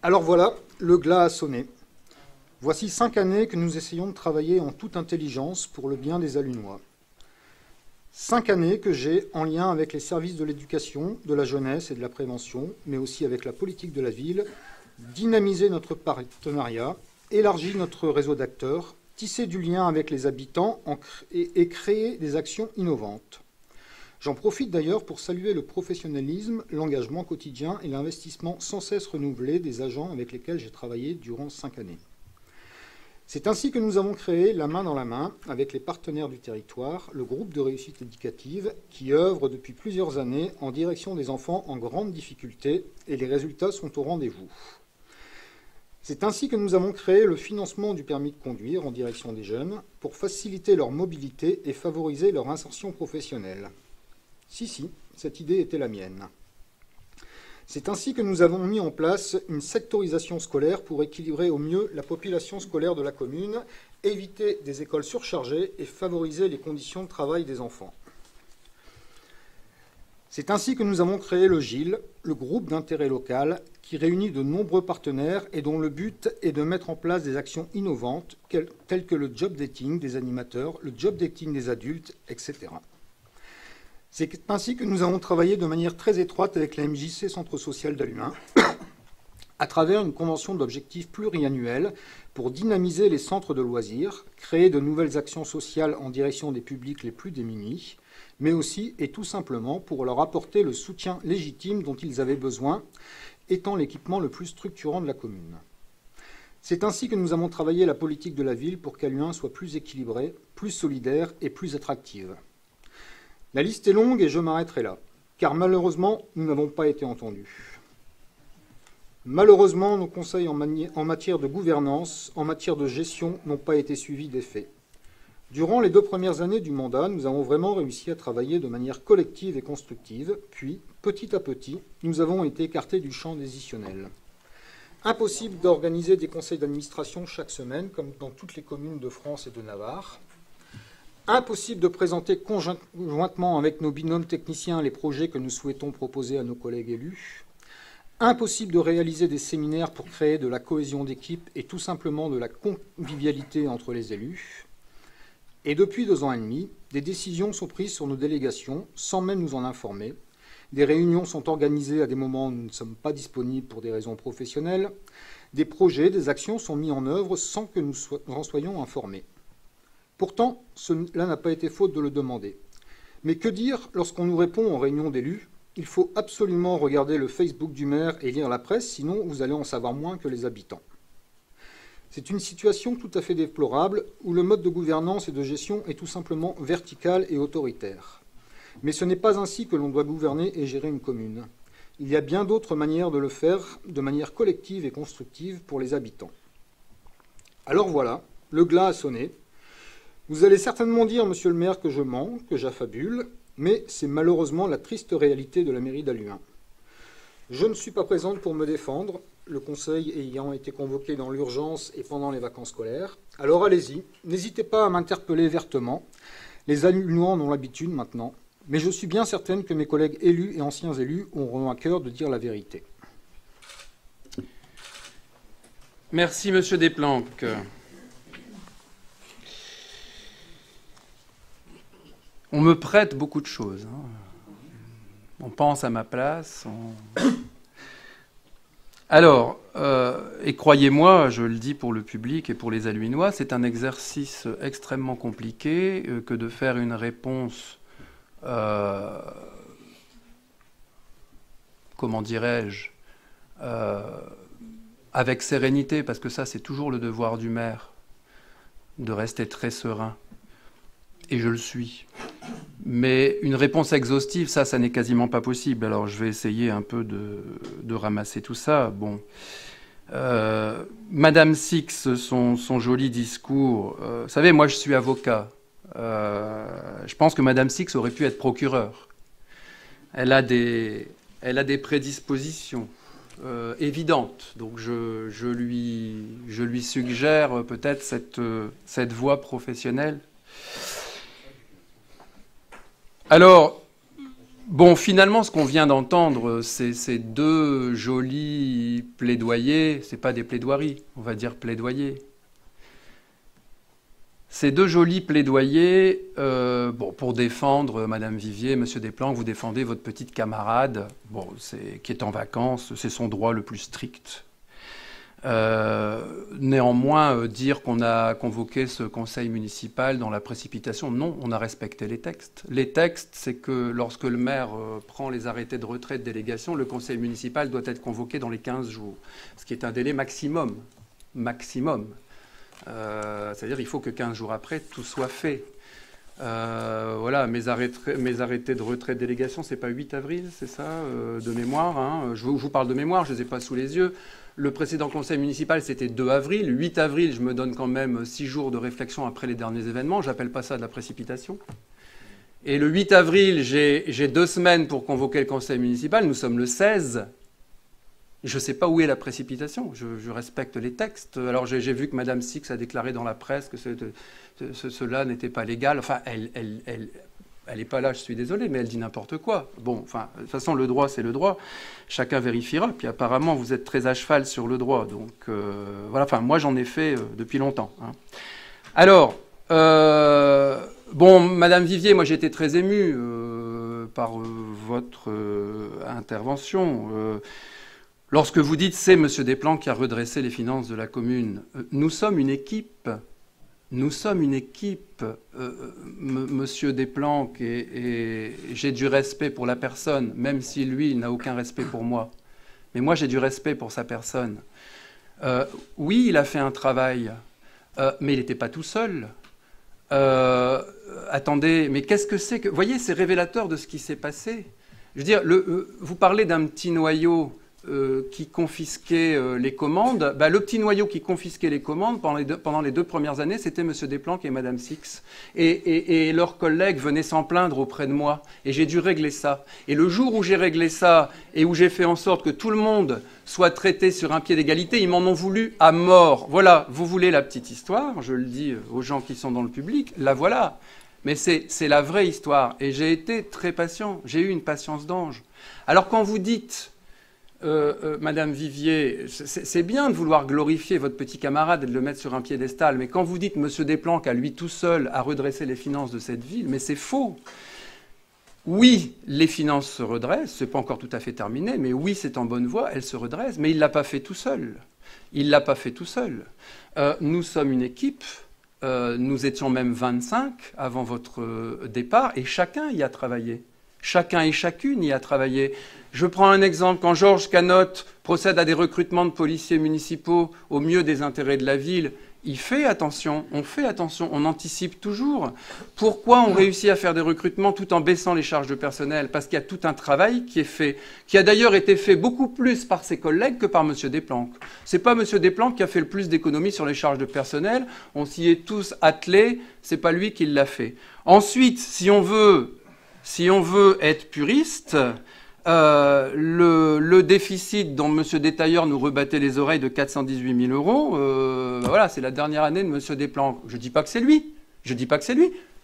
Alors voilà, le glas a sonné. Voici 5 années que nous essayons de travailler en toute intelligence pour le bien des Aluinois. 5 années que j'ai, en lien avec les services de l'éducation, de la jeunesse et de la prévention, mais aussi avec la politique de la ville, dynamisé notre partenariat, élargi notre réseau d'acteurs, tissé du lien avec les habitants et créé des actions innovantes. J'en profite d'ailleurs pour saluer le professionnalisme, l'engagement quotidien et l'investissement sans cesse renouvelé des agents avec lesquels j'ai travaillé durant 5 années. C'est ainsi que nous avons créé, la main dans la main, avec les partenaires du territoire, le groupe de réussite éducative qui œuvre depuis plusieurs années en direction des enfants en grande difficulté et les résultats sont au rendez-vous. C'est ainsi que nous avons créé le financement du permis de conduire en direction des jeunes pour faciliter leur mobilité et favoriser leur insertion professionnelle. Si, cette idée était la mienne. C'est ainsi que nous avons mis en place une sectorisation scolaire pour équilibrer au mieux la population scolaire de la commune, éviter des écoles surchargées et favoriser les conditions de travail des enfants. C'est ainsi que nous avons créé le GIL, le groupe d'intérêt local, qui réunit de nombreux partenaires et dont le but est de mettre en place des actions innovantes telles que le job dating des animateurs, le job dating des adultes, etc. C'est ainsi que nous avons travaillé de manière très étroite avec la MJC Centre Social d'Halluin, à travers une convention d'objectifs pluriannuelle pour dynamiser les centres de loisirs, créer de nouvelles actions sociales en direction des publics les plus démunis, mais aussi et tout simplement pour leur apporter le soutien légitime dont ils avaient besoin, étant l'équipement le plus structurant de la commune. C'est ainsi que nous avons travaillé la politique de la ville pour qu'Halluin soit plus équilibrée, plus solidaire et plus attractive. La liste est longue et je m'arrêterai là, car malheureusement, nous n'avons pas été entendus. Malheureusement, nos conseils en matière de gouvernance, en matière de gestion, n'ont pas été suivis d'effet. Durant les 2 premières années du mandat, nous avons vraiment réussi à travailler de manière collective et constructive, puis, petit à petit, nous avons été écartés du champ décisionnel. Impossible d'organiser des conseils d'administration chaque semaine, comme dans toutes les communes de France et de Navarre. Impossible de présenter conjointement avec nos binômes techniciens les projets que nous souhaitons proposer à nos collègues élus. Impossible de réaliser des séminaires pour créer de la cohésion d'équipe et tout simplement de la convivialité entre les élus. Et depuis 2 ans et demi, des décisions sont prises sur nos délégations sans même nous en informer. Des réunions sont organisées à des moments où nous ne sommes pas disponibles pour des raisons professionnelles. Des projets, des actions sont mis en œuvre sans que nous en soyons informés. Pourtant, cela n'a pas été faute de le demander. Mais que dire lorsqu'on nous répond en réunion d'élus il faut absolument regarder le Facebook du maire et lire la presse, sinon vous allez en savoir moins que les habitants. C'est une situation tout à fait déplorable où le mode de gouvernance et de gestion est tout simplement vertical et autoritaire. Mais ce n'est pas ainsi que l'on doit gouverner et gérer une commune. Il y a bien d'autres manières de le faire de manière collective et constructive pour les habitants. Alors voilà, le glas a sonné. Vous allez certainement dire, monsieur le maire, que je mens, que j'affabule, mais c'est malheureusement la triste réalité de la mairie d'Halluin. Je ne suis pas présente pour me défendre, le conseil ayant été convoqué dans l'urgence et pendant les vacances scolaires. Alors allez-y, n'hésitez pas à m'interpeller vertement. Les Halluinois en ont l'habitude maintenant, mais je suis bien certaine que mes collègues élus et anciens élus auront à cœur de dire la vérité. Merci, monsieur Desplanques. On me prête beaucoup de choses. On pense à ma place. Alors, et croyez-moi, je le dis pour le public et pour les Halluinois, c'est un exercice extrêmement compliqué que de faire une réponse, comment dirais-je, avec sérénité, parce que ça, c'est toujours le devoir du maire, de rester très serein. Et je le suis. Mais une réponse exhaustive, ça n'est quasiment pas possible. Alors je vais essayer un peu de ramasser tout ça. Bon, Madame Six, son joli discours. Vous savez, moi je suis avocat. Je pense que Madame Six aurait pu être procureure. Elle a des prédispositions évidentes. Donc je lui suggère peut-être cette voie professionnelle. Alors, bon, finalement, ce qu'on vient d'entendre, c'est ces deux jolis plaidoyers. C'est pas des plaidoiries, on va dire plaidoyers. Ces deux jolis plaidoyers, bon, pour défendre Madame Vivier, Monsieur Desplanques, vous défendez votre petite camarade, bon, qui est en vacances, c'est son droit le plus strict. Néanmoins, dire qu'on a convoqué ce conseil municipal dans la précipitation, non, on a respecté les textes. Les textes, c'est que lorsque le maire prend les arrêtés de retrait de délégation, le conseil municipal doit être convoqué dans les 15 jours, ce qui est un délai maximum. C'est-à-dire qu'il faut que 15 jours après, tout soit fait. Voilà, mes arrêtés de retrait de délégation, c'est pas 8 avril, c'est ça, de mémoire. Hein. Je vous parle de mémoire, je ne les ai pas sous les yeux. Le précédent conseil municipal, c'était 2 avril. 8 avril, je me donne quand même 6 jours de réflexion après les derniers événements. J'appelle pas ça de la précipitation. Et le 8 avril, j'ai 2 semaines pour convoquer le conseil municipal. Nous sommes le 16. Je ne sais pas où est la précipitation. Je respecte les textes. Alors j'ai vu que Madame Six a déclaré dans la presse que cela n'était pas légal. Enfin, elle n'est pas là, je suis désolé, mais elle dit n'importe quoi. Bon, enfin, de toute façon, le droit, c'est le droit. Chacun vérifiera. Puis apparemment, vous êtes très à cheval sur le droit. Donc, voilà. Enfin, moi, j'en ai fait depuis longtemps. Hein. Alors, bon, Madame Vivier, moi, j'ai été très ému par votre intervention. Lorsque vous dites, c'est Monsieur Desplanques qui a redressé les finances de la commune, nous sommes une équipe. Nous sommes une équipe, Monsieur Desplanques, et j'ai du respect pour la personne, même si lui, il n'a aucun respect pour moi. Mais moi, j'ai du respect pour sa personne. Oui, il a fait un travail, mais il n'était pas tout seul. Attendez, mais qu'est-ce que c'est que... Vous voyez, c'est révélateur de ce qui s'est passé. Je veux dire, vous parlez d'un petit noyau qui confisquait les commandes. Le petit noyau qui confisquait les commandes pendant les 2 premières années, c'était M. Desplanques et Mme Six. Et leurs collègues venaient s'en plaindre auprès de moi. Et j'ai dû régler ça. Et le jour où j'ai réglé ça et où j'ai fait en sorte que tout le monde soit traité sur un pied d'égalité, ils m'en ont voulu à mort. Voilà, vous voulez la petite histoire, je le dis aux gens qui sont dans le public, la voilà. Mais c'est la vraie histoire. Et j'ai été très patient. J'ai eu une patience d'ange. Alors quand vous dites... Madame Vivier, c'est bien de vouloir glorifier votre petit camarade et de le mettre sur un piédestal, mais quand vous dites Monsieur Desplanques à lui tout seul a redressé les finances de cette ville, mais c'est faux. Oui, les finances se redressent, c'est pas encore tout à fait terminé, mais oui, c'est en bonne voie, elles se redressent, mais il l'a pas fait tout seul. Il l'a pas fait tout seul. Nous sommes une équipe, nous étions même 25 avant votre départ, et chacun y a travaillé. Chacun et chacune y a travaillé. Je prends un exemple. Quand Georges Canotte procède à des recrutements de policiers municipaux au mieux des intérêts de la ville, il fait attention, on anticipe toujours. Pourquoi on réussit à faire des recrutements tout en baissant les charges de personnel? Parce qu'il y a tout un travail qui est fait, qui a d'ailleurs été fait beaucoup plus par ses collègues que par M. Desplanques. C'est pas M. Desplanques qui a fait le plus d'économies sur les charges de personnel, on s'y est tous attelés, c'est pas lui qui l'a fait. Ensuite, si on veut être puriste, le déficit dont M. Détailleur nous rebattait les oreilles de 418 000 euros, voilà, c'est la dernière année de M. Desplanques. Je dis pas que c'est lui.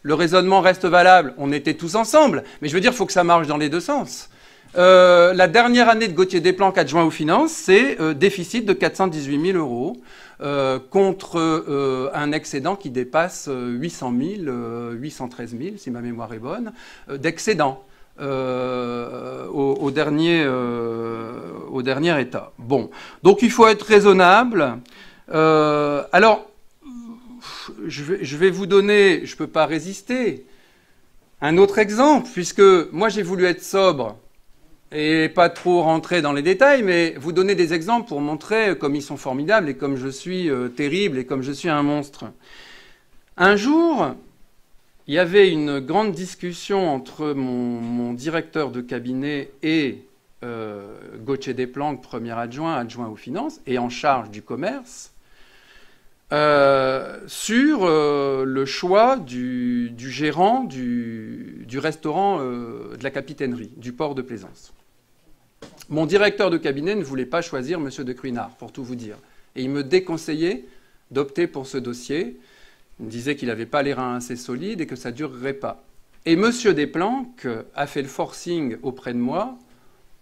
Le raisonnement reste valable. On était tous ensemble. Mais je veux dire, il faut que ça marche dans les deux sens. La dernière année de Gauthier Desplanques, adjoint aux finances, c'est déficit de 418 000 euros contre un excédent qui dépasse 800 000, 813 000, si ma mémoire est bonne, d'excédent. Au dernier état. Bon, donc il faut être raisonnable. Alors, je vais vous donner, je ne peux pas résister, un autre exemple, puisque moi j'ai voulu être sobre et pas trop rentrer dans les détails, mais vous donner des exemples pour montrer comme ils sont formidables et comme je suis terrible et comme je suis un monstre. Un jour, il y avait une grande discussion entre mon directeur de cabinet et Gauthier Desplanques, premier adjoint aux finances, et en charge du commerce, sur le choix du gérant du restaurant de la capitainerie, du port de Plaisance. Mon directeur de cabinet ne voulait pas choisir M. de Cruynard, pour tout vous dire. Et il me déconseillait d'opter pour ce dossier. Il me disait qu'il n'avait pas les reins assez solides et que ça ne durerait pas. Et M. Desplanques a fait le forcing auprès de moi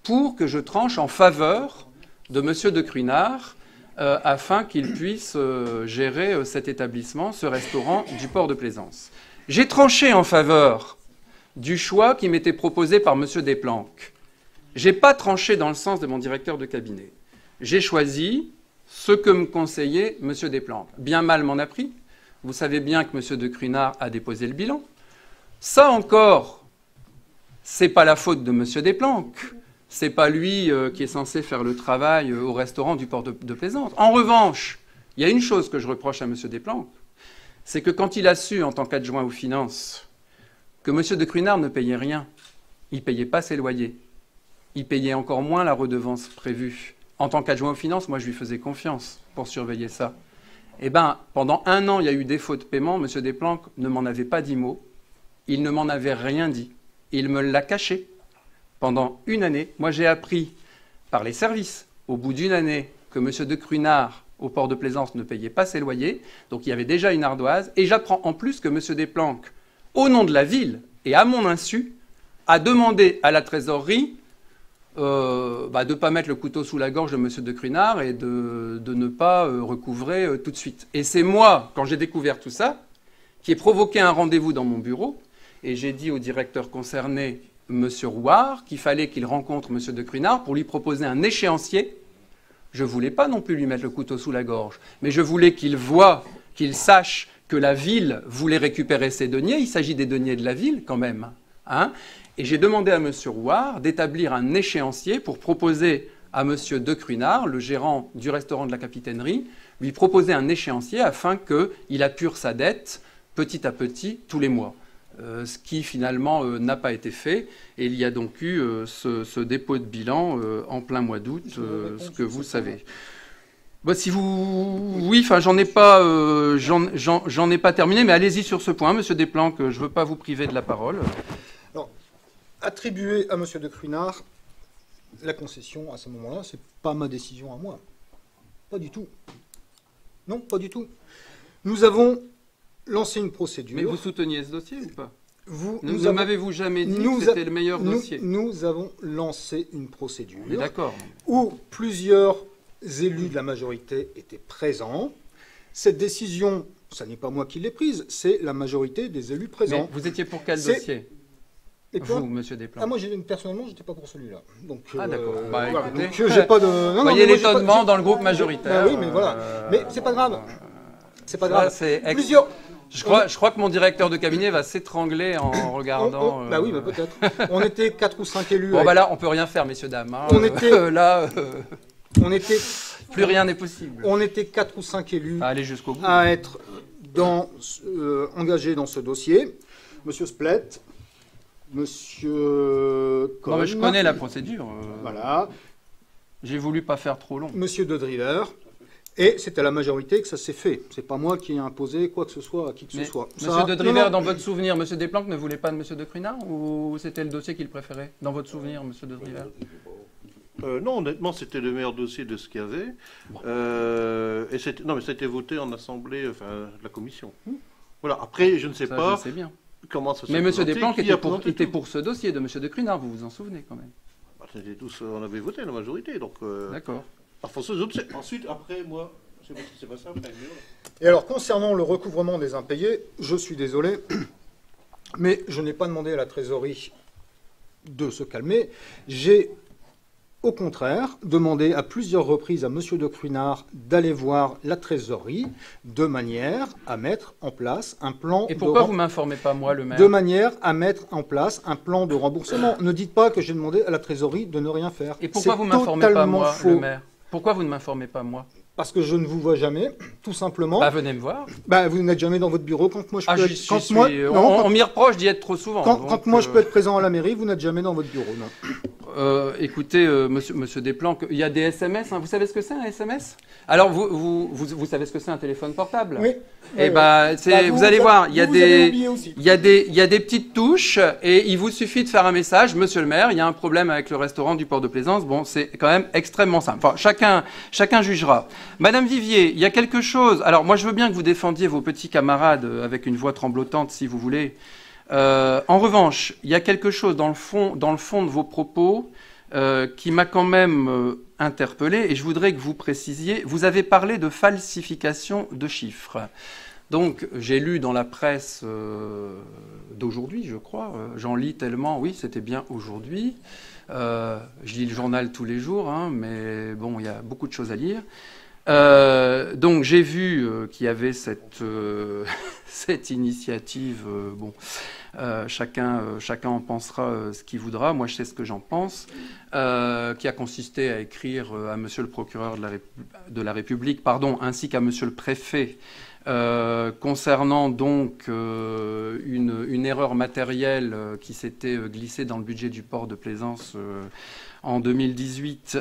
pour que je tranche en faveur de M. de Cruynard afin qu'il puisse gérer cet établissement, ce restaurant du port de Plaisance. J'ai tranché en faveur du choix qui m'était proposé par M. Desplanques. Je n'ai pas tranché dans le sens de mon directeur de cabinet. J'ai choisi ce que me conseillait M. Desplanques. Bien mal m'en a pris. Vous savez bien que M. de Cruynard a déposé le bilan. Ça encore, c'est pas la faute de M. Desplanques. C'est pas lui qui est censé faire le travail au restaurant du port de Plaisance. En revanche, il y a une chose que je reproche à M. Desplanques, c'est que quand il a su, en tant qu'adjoint aux finances, que M. de Cruynard ne payait rien, il ne payait pas ses loyers, il payait encore moins la redevance prévue. En tant qu'adjoint aux finances, moi je lui faisais confiance pour surveiller ça. Eh bien, pendant un an, il y a eu défaut de paiement. M. Desplanques ne m'en avait pas dit mot. Il ne m'en avait rien dit. Il me l'a caché pendant une année. Moi, j'ai appris par les services, au bout d'une année, que M. de Cruynard, au port de Plaisance, ne payait pas ses loyers. Donc, il y avait déjà une ardoise. Et j'apprends en plus que M. Desplanques, au nom de la ville et à mon insu, a demandé à la trésorerie de ne pas mettre le couteau sous la gorge de M. de Cruynard et de ne pas recouvrer tout de suite. Et c'est moi, quand j'ai découvert tout ça, qui ai provoqué un rendez-vous dans mon bureau, et j'ai dit au directeur concerné, M. Rouard, qu'il fallait qu'il rencontre M. de Cruynard pour lui proposer un échéancier. Je ne voulais pas non plus lui mettre le couteau sous la gorge, mais je voulais qu'il voie, qu'il sache que la ville voulait récupérer ses deniers. Il s'agit des deniers de la ville quand même, hein. Et j'ai demandé à M. Rouard d'établir un échéancier pour proposer à M. de Cruynard, le gérant du restaurant de la capitainerie, lui proposer un échéancier afin qu'il appure sa dette petit à petit tous les mois. Ce qui finalement n'a pas été fait. Et il y a donc eu ce dépôt de bilan en plein mois d'août, ce que vous savez. Bah, si vous... Oui, enfin, j'en ai pas terminé, mais allez-y sur ce point, M. Desplanques, je ne veux pas vous priver de la parole. Attribuer à M. de Cruynard la concession à ce moment-là, c'est pas ma décision à moi. Pas du tout. Non, pas du tout. Nous avons lancé une procédure. Mais vous souteniez ce dossier ou pas? Ne m'avez-vous jamais dit que c'était le meilleur dossier? Nous avons lancé une procédure. D'accord. Où plusieurs élus de la majorité étaient présents. Cette décision, ça n'est pas moi qui l'ai prise, c'est la majorité des élus présents. Mais vous étiez pour quel dossier? Vous, M. Desplanques. Moi, personnellement, je n'étais pas pour celui-là. Donc, d'accord. Voilà. Donc, j'ai pas de... Vous voyez l'étonnement dans le groupe majoritaire. Oui, mais voilà. Mais c'est pas grave. C'est pas grave. Je crois que mon directeur de cabinet va s'étrangler en regardant... Bah oui, bah peut-être. On était 4 ou 5 élus. Bon, bah là, on peut rien faire, messieurs, dames. Hein. On était... là, on était... plus rien n'est possible. On était 4 ou 5 élus à aller jusqu'au bout. À être engagés dans ce dossier. Monsieur Splet, Monsieur Cohn. Non, mais je connais la procédure. Voilà. J'ai voulu pas faire trop long. Monsieur De Driver. Et c'est à la majorité que ça s'est fait. C'est pas moi qui ai imposé quoi que ce soit à qui que ce soit. Monsieur De Driver, dans votre souvenir, Monsieur Desplanques ne voulait pas de Monsieur de Crunard ou c'était le dossier qu'il préférait? Dans votre souvenir, Monsieur De Driver? Non, honnêtement, c'était le meilleur dossier de ce qu'il y avait. Bon. Et non, mais ça a été voté en assemblée, enfin, de la commission. Voilà. Après, je ne sais pas. Je sais bien. Comment ça s'est Mais Monsieur Desplanques était pour pour ce dossier de Monsieur de Crunard, vous vous en souvenez quand même? Bah, on avait voté la majorité, donc. D'accord. Ensuite, après, moi, c'est pas ça. Après, et alors, concernant le recouvrement des impayés, je suis désolé, mais je n'ai pas demandé à la trésorerie de se calmer. J'ai, au contraire, demandé à plusieurs reprises à M. de Crunard d'aller voir la trésorerie de manière à mettre en place un plan... Et pourquoi vous ne m'informez pas, moi, le maire? De manière à mettre en place un plan de remboursement. Ne dites pas que j'ai demandé à la trésorerie de ne rien faire. Et pourquoi vous ne m'informez pas, moi, le maire? Pourquoi vous ne m'informez pas, moi? Parce que je ne vous vois jamais, tout simplement. Bah, venez me voir. Bah, vous n'êtes jamais dans votre bureau quand moi je peux être... On m'y reproche d'y être trop souvent. Quand moi je peux être présent à la mairie, vous n'êtes jamais dans votre bureau, non. Écoutez, monsieur Desplanques, il y a des SMS. Hein. Vous savez ce que c'est un SMS? Alors, vous savez ce que c'est un téléphone portable? Oui. Eh ben, vous allez voir, il y a des petites touches et il vous suffit de faire un message. Monsieur le maire, il y a un problème avec le restaurant du port de Plaisance. Bon, c'est quand même extrêmement simple. Enfin, chacun jugera. Madame Vivier, il y a quelque chose. Alors, moi, je veux bien que vous défendiez vos petits camarades avec une voix tremblotante, si vous voulez. En revanche, il y a quelque chose dans le fond de vos propos qui m'a quand même interpellé et je voudrais que vous précisiez. Vous avez parlé de falsification de chiffres. Donc, j'ai lu dans la presse d'aujourd'hui, je crois. J'en lis tellement. Oui, c'était bien aujourd'hui. Je lis le journal tous les jours, hein, mais bon, il y a beaucoup de choses à lire. Donc j'ai vu qu'il y avait cette initiative. Bon, chacun en pensera ce qu'il voudra. Moi, je sais ce que j'en pense. Qui a consisté à écrire à Monsieur le procureur de la République, ainsi qu'à Monsieur le préfet. Concernant donc une erreur matérielle qui s'était glissée dans le budget du port de Plaisance en 2018.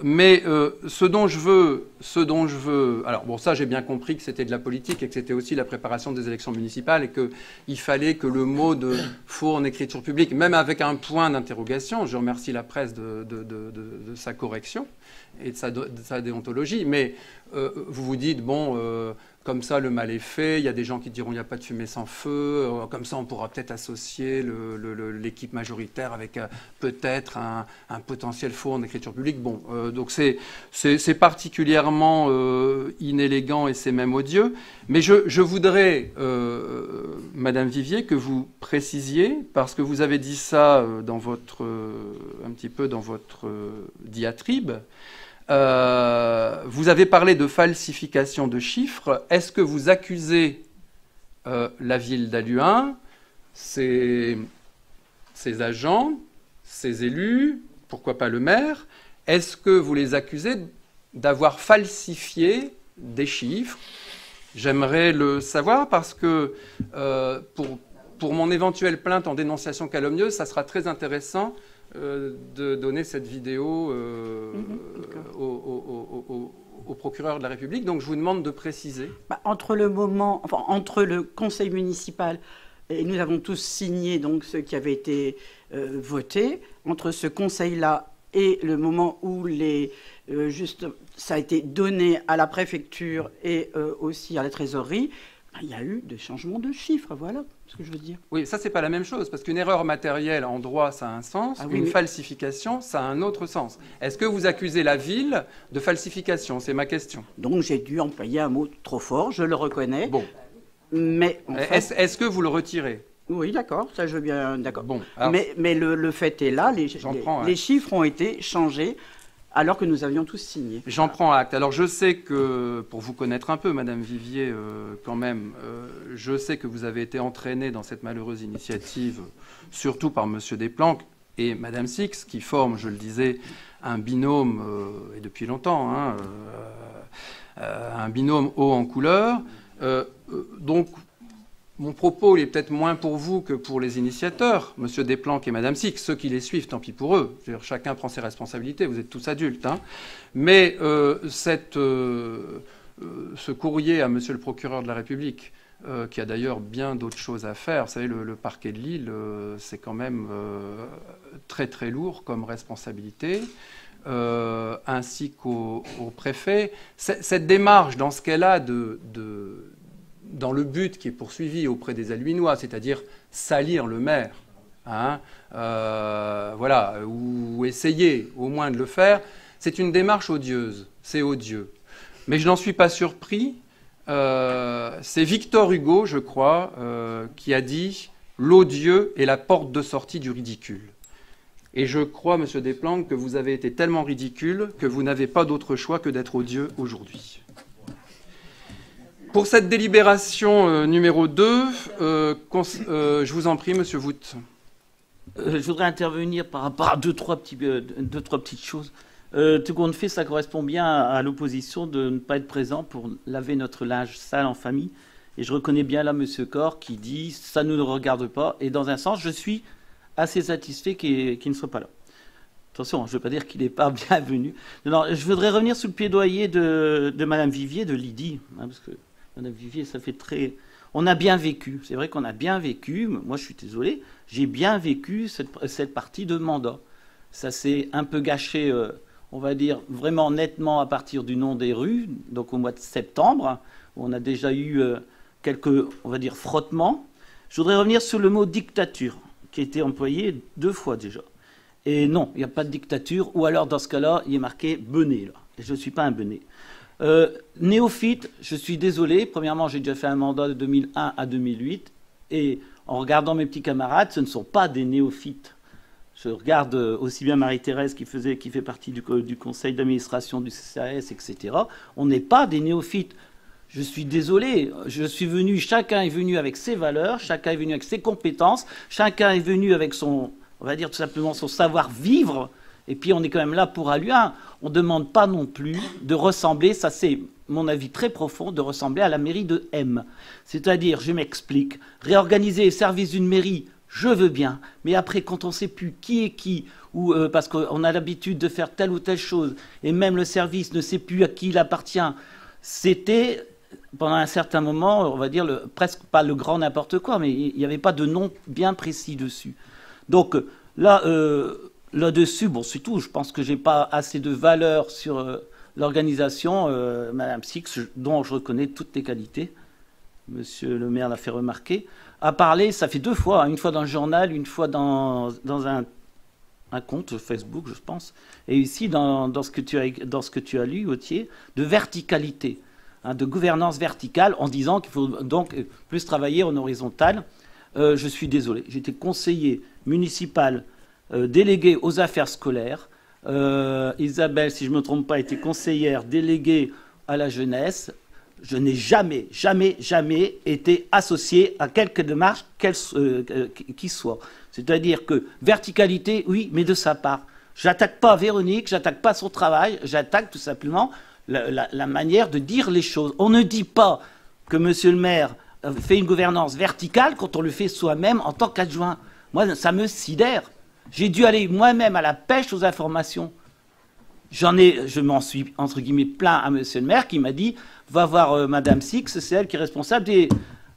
Mais ce dont je veux... Alors bon, ça j'ai bien compris que c'était de la politique et que c'était aussi la préparation des élections municipales et qu'il fallait que le mot de faux en écriture publique, même avec un point d'interrogation, je remercie la presse de sa correction et de sa déontologie, mais vous vous dites, bon... comme ça, le mal est fait. Il y a des gens qui diront il n'y a pas de fumée sans feu. Comme ça, on pourra peut-être associer l'équipe majoritaire avec peut-être un potentiel faux en écriture publique. Bon, donc c'est particulièrement inélégant et c'est même odieux. Mais je voudrais, Madame Vivier, que vous précisiez, parce que vous avez dit ça un petit peu dans votre diatribe. Vous avez parlé de falsification de chiffres. Est-ce que vous accusez la ville d'Halluin, ses agents, ses élus, pourquoi pas le maire? Est-ce que vous les accusez d'avoir falsifié des chiffres? J'aimerais le savoir parce que pour mon éventuelle plainte en dénonciation calomnieuse, ça sera très intéressant de donner cette vidéo au procureur de la République. Donc je vous demande de préciser. Entre le conseil municipal, et nous avons tous signé donc ce qui avait été voté, entre ce conseil-là et le moment où ça a été donné à la préfecture et aussi à la trésorerie, il y a eu des changements de chiffres, voilà ce que je veux dire. Oui, ça, c'est pas la même chose, parce qu'une erreur matérielle en droit, ça a un sens, une falsification, ça a un autre sens. Est-ce que vous accusez la ville de falsification? C'est ma question. Donc, j'ai dû employer un mot trop fort, je le reconnais. Bon. Mais en fait... Est-ce que vous le retirez? Oui, d'accord, ça je veux bien, d'accord. Bon, alors... mais le fait est là, les chiffres ont été changés alors que nous avions tous signé. J'en prends acte. Alors je sais que, pour vous connaître un peu, Madame Vivier, quand même, je sais que vous avez été entraînée dans cette malheureuse initiative, surtout par Monsieur Desplanques et Madame Six, qui forment, je le disais, un binôme, et depuis longtemps, hein, un binôme haut en couleur. Donc, mon propos, il est peut-être moins pour vous que pour les initiateurs, M. Desplanques et Mme Six. Ceux qui les suivent, tant pis pour eux. Je veux dire, chacun prend ses responsabilités, vous êtes tous adultes. Hein. Mais ce courrier à M. le procureur de la République, qui a d'ailleurs bien d'autres choses à faire, vous savez, le parquet de Lille, c'est quand même très très lourd comme responsabilité, ainsi qu'au préfet. Cette démarche, dans ce qu'elle a dans le but qui est poursuivi auprès des Alluinois, c'est-à-dire salir le maire, hein, voilà, ou essayer au moins de le faire, c'est une démarche odieuse, c'est odieux. Mais je n'en suis pas surpris. C'est Victor Hugo, je crois, qui a dit « L'odieux est la porte de sortie du ridicule ». Et je crois, Monsieur Desplanques, que vous avez été tellement ridicule que vous n'avez pas d'autre choix que d'être odieux aujourd'hui. Pour cette délibération numéro 2, je vous en prie, Monsieur Voûte. Je voudrais intervenir par rapport à deux, trois petites choses. Tout compte fait, ça correspond bien à l'opposition de ne pas être présent pour laver notre linge sale en famille. Et je reconnais bien là Monsieur Corr qui dit « ça ne nous regarde pas ». Et dans un sens, je suis assez satisfait qu'il ne soit pas là. Attention, je ne veux pas dire qu'il n'est pas bienvenu. Non, je voudrais revenir sur le plaidoyer de Madame Vivier, de Lydie, hein, parce que Madame Vivier, ça fait très... On a bien vécu, c'est vrai qu'on a bien vécu, moi je suis désolé, j'ai bien vécu cette partie de mandat. Ça s'est un peu gâché, on va dire, vraiment nettement à partir du nom des rues, donc au mois de septembre, où on a déjà eu quelques, on va dire, frottements. Je voudrais revenir sur le mot dictature, qui a été employé 2 fois déjà. Et non, il n'y a pas de dictature, ou alors dans ce cas-là, il est marqué Benet, là. Et je ne suis pas un Benet. Néophyte, je suis désolé. Premièrement, j'ai déjà fait un mandat de 2001 à 2008. Et en regardant mes petits camarades, ce ne sont pas des néophytes. Je regarde aussi bien Marie-Thérèse qui fait partie du conseil d'administration du CCAS, etc. On n'est pas des néophytes. Je suis désolé. Chacun est venu avec ses valeurs, chacun est venu avec ses compétences, chacun est venu avec son, on va dire tout simplement son savoir-vivre. Et puis on est quand même là pour Alluin. On ne demande pas non plus de ressembler, ça c'est mon avis très profond, de ressembler à la mairie de M. C'est-à-dire, je m'explique, réorganiser les services d'une mairie, je veux bien, mais après quand on ne sait plus qui est qui, ou parce qu'on a l'habitude de faire telle ou telle chose, et même le service ne sait plus à qui il appartient, c'était, pendant un certain moment, on va dire, presque pas le grand n'importe quoi, mais il n'y avait pas de nom bien précis dessus. Donc là... Là-dessus, bon, c'est tout. Je pense que je n'ai pas assez de valeur sur l'organisation. Madame Six, dont je reconnais toutes les qualités, Monsieur le maire l'a fait remarquer, a parlé, ça fait 2 fois, hein, une fois dans le journal, une fois dans un compte Facebook, je pense, et ici dans ce que tu as lu, Authier, de verticalité, hein, de gouvernance verticale, en disant qu'il faut donc plus travailler en horizontal. Je suis désolé, j'étais conseiller municipal déléguée aux affaires scolaires. Isabelle, si je ne me trompe pas, était conseillère déléguée à la jeunesse. Je n'ai jamais, jamais, jamais été associé à quelque démarche qui soit. C'est-à-dire que verticalité, oui, mais de sa part. J'attaque pas Véronique, j'attaque pas son travail, j'attaque tout simplement la manière de dire les choses. On ne dit pas que monsieur le maire fait une gouvernance verticale quand on le fait soi-même en tant qu'adjoint. Moi, ça me sidère. J'ai dû aller moi-même à la pêche aux informations. Je m'en suis, entre guillemets, plaint à monsieur le maire qui m'a dit « Va voir Madame Six, c'est elle qui est responsable des... »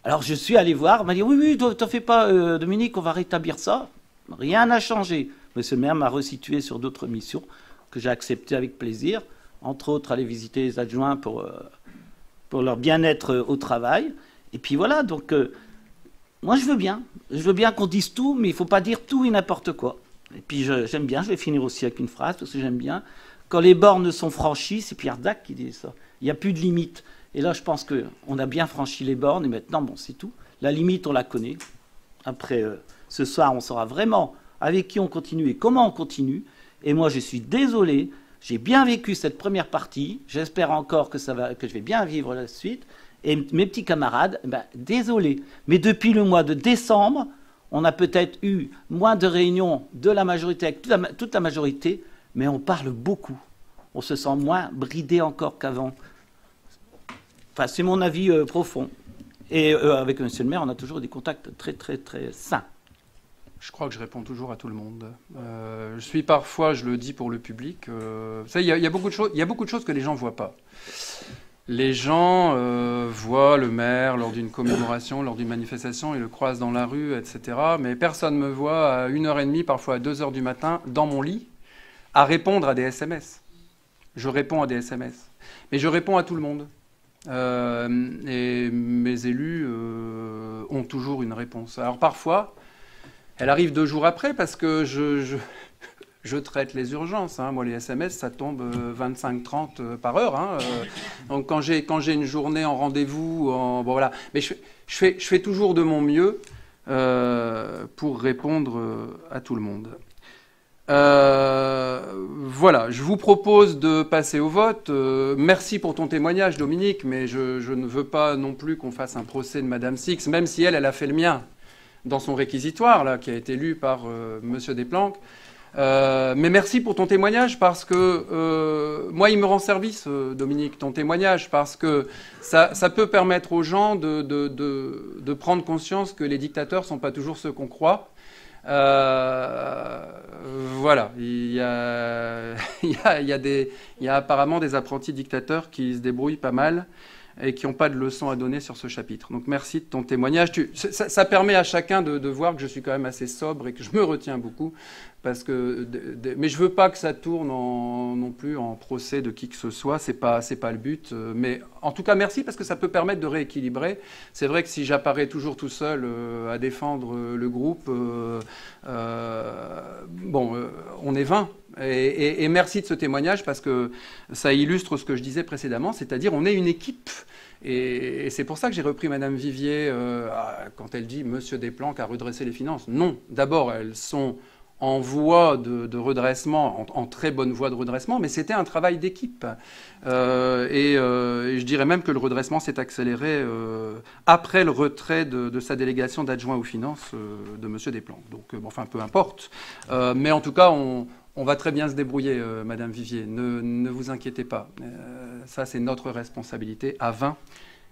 Alors je suis allé voir, elle m'a dit « Oui, t'en fais pas, Dominique, on va rétablir ça. » Rien n'a changé. Monsieur le maire m'a resitué sur d'autres missions que j'ai acceptées avec plaisir. Entre autres, aller visiter les adjoints pour leur bien-être au travail. Et puis voilà, donc... moi, je veux bien qu'on dise tout, mais il ne faut pas dire tout et n'importe quoi. Et puis, j'aime bien, je vais finir aussi avec une phrase, parce que j'aime bien. Quand les bornes sont franchies, c'est Pierre Dac qui dit ça. Il n'y a plus de limite. Et là, je pense qu'on a bien franchi les bornes, et maintenant, bon, c'est tout. La limite, on la connaît. Après, ce soir, on saura vraiment avec qui on continue et comment on continue. Et moi, je suis désolé, J'ai bien vécu cette première partie. J'espère encore que je vais bien vivre la suite. Et mes petits camarades, désolé. Mais depuis le mois de décembre, on a peut-être eu moins de réunions de la majorité avec toute la majorité, mais on parle beaucoup. On se sent moins bridé encore qu'avant. Enfin, c'est mon avis profond. Et avec monsieur le maire, on a toujours des contacts très, très, très sains. Je crois que je réponds toujours à tout le monde. Je suis parfois, je le dis pour le public, il y a beaucoup de choses que les gens ne voient pas. Les gens voient le maire lors d'une commémoration, lors d'une manifestation, ils le croisent dans la rue, etc. Mais personne ne me voit à 1h30, parfois à 2h du matin, dans mon lit, à répondre à des SMS. Je réponds à des SMS. Mais je réponds à tout le monde. Et mes élus ont toujours une réponse. Alors parfois, elle arrive 2 jours après parce que je traite les urgences. Moi, les SMS, ça tombe 25-30 par heure. Donc quand j'ai une journée en rendez-vous, bon, voilà. Mais je fais toujours de mon mieux pour répondre à tout le monde. Voilà, je vous propose de passer au vote. Merci pour ton témoignage, Dominique, mais je ne veux pas non plus qu'on fasse un procès de Madame Six, même si elle a fait le mien dans son réquisitoire, là, qui a été lu par Monsieur Desplanques. Mais merci pour ton témoignage, parce que moi, il me rend service, Dominique, ton témoignage, parce que ça peut permettre aux gens de prendre conscience que les dictateurs ne sont pas toujours ceux qu'on croit. Voilà, il y a apparemment des apprentis dictateurs qui se débrouillent pas mal et qui n'ont pas de leçons à donner sur ce chapitre. Donc merci de ton témoignage. Ça permet à chacun de voir que je suis quand même assez sobre et que je me retiens beaucoup. Mais je ne veux pas que ça tourne non plus en procès de qui que ce soit. C'est pas le but. Mais en tout cas, merci, parce que ça peut permettre de rééquilibrer. C'est vrai que si j'apparais toujours tout seul à défendre le groupe, on est 20. Et merci de ce témoignage, parce que ça illustre ce que je disais précédemment, c'est-à-dire on est une équipe. Et c'est pour ça que j'ai repris Madame Vivier quand elle dit « Monsieur Desplanques a redressé les finances ». Non, d'abord, elles sont en voie de redressement, en très bonne voie de redressement, mais c'était un travail d'équipe. Et je dirais même que le redressement s'est accéléré après le retrait de sa délégation d'adjoint aux finances de Monsieur Desplanques. Donc, enfin, peu importe. Mais en tout cas, on va très bien se débrouiller, Madame Vivier. Ne vous inquiétez pas. Ça, c'est notre responsabilité à 20,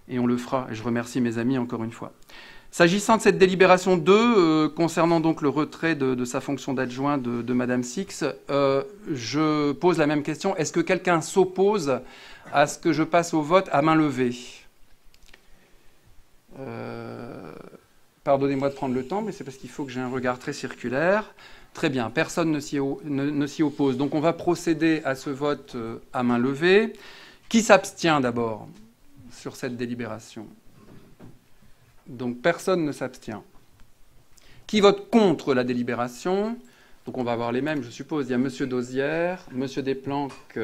et on le fera. Et je remercie mes amis encore une fois. S'agissant de cette délibération 2, concernant donc le retrait de sa fonction d'adjoint de Madame Six, je pose la même question. Est-ce que quelqu'un s'oppose à ce que je passe au vote à main levée? Pardonnez-moi de prendre le temps, mais c'est parce qu'il faut que j'ai un regard très circulaire. Très bien, personne ne s'y oppose. Donc on va procéder à ce vote à main levée. Qui s'abstient d'abord sur cette délibération? Donc personne ne s'abstient. Qui vote contre la délibération? Donc on va avoir les mêmes, je suppose. Il y a M. Dauzière, M. Desplanques,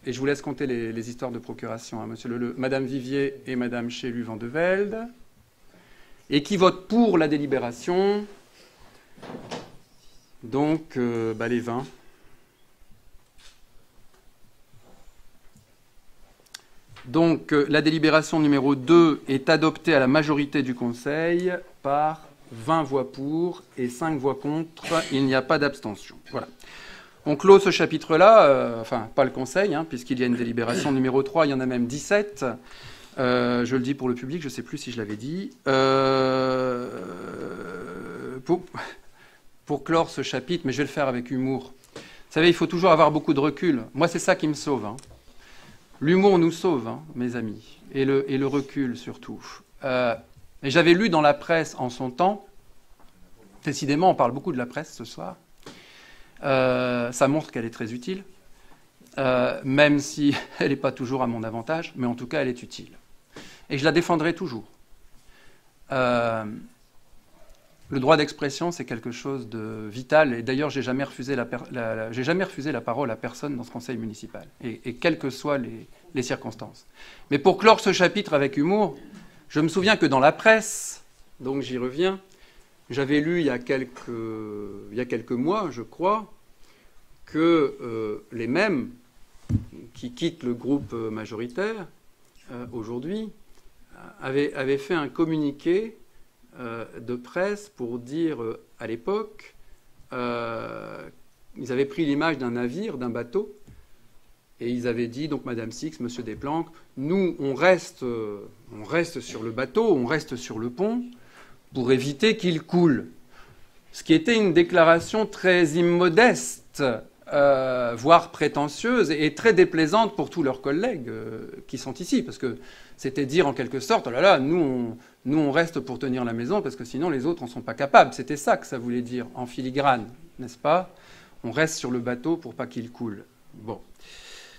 et je vous laisse compter les histoires de procuration, Mme Vivier et Mme Chélu-Vandevelde. Et qui vote pour la délibération? Donc les 20. Donc la délibération numéro 2 est adoptée à la majorité du Conseil par 20 voix pour et 5 voix contre. Il n'y a pas d'abstention. Voilà. On clôt ce chapitre-là, enfin pas le Conseil, puisqu'il y a une délibération numéro 3, il y en a même 17. Je le dis pour le public, je ne sais plus si je l'avais dit. Pour clore ce chapitre, mais je vais le faire avec humour. Vous savez, il faut toujours avoir beaucoup de recul. Moi, c'est ça qui me sauve. L'humour nous sauve, mes amis, et le recul surtout. Et j'avais lu dans la presse en son temps, décidément on parle beaucoup de la presse ce soir, ça montre qu'elle est très utile, même si elle n'est pas toujours à mon avantage, mais en tout cas elle est utile. Et je la défendrai toujours. Le droit d'expression, c'est quelque chose de vital. Et d'ailleurs, j'ai jamais refusé la parole à personne dans ce conseil municipal, et quelles que soient les circonstances. Mais pour clore ce chapitre avec humour, je me souviens que dans la presse, donc j'y reviens, j'avais lu il y a quelques mois, je crois, que les mêmes qui quitte le groupe majoritaire aujourd'hui, avait fait un communiqué de presse pour dire, à l'époque, ils avaient pris l'image d'un navire, d'un bateau, et ils avaient dit, donc Madame Six, Monsieur Desplanques, nous, on reste sur le bateau, on reste sur le pont, pour éviter qu'il coule. Ce qui était une déclaration très immodeste, voire prétentieuse, et très déplaisante pour tous leurs collègues qui sont ici, parce que c'était dire en quelque sorte, oh là là, nous on reste pour tenir la maison, parce que sinon les autres n'en sont pas capables. C'était ça que ça voulait dire, en filigrane, n'est-ce pas? On reste sur le bateau pour pas qu'il coule. Bon.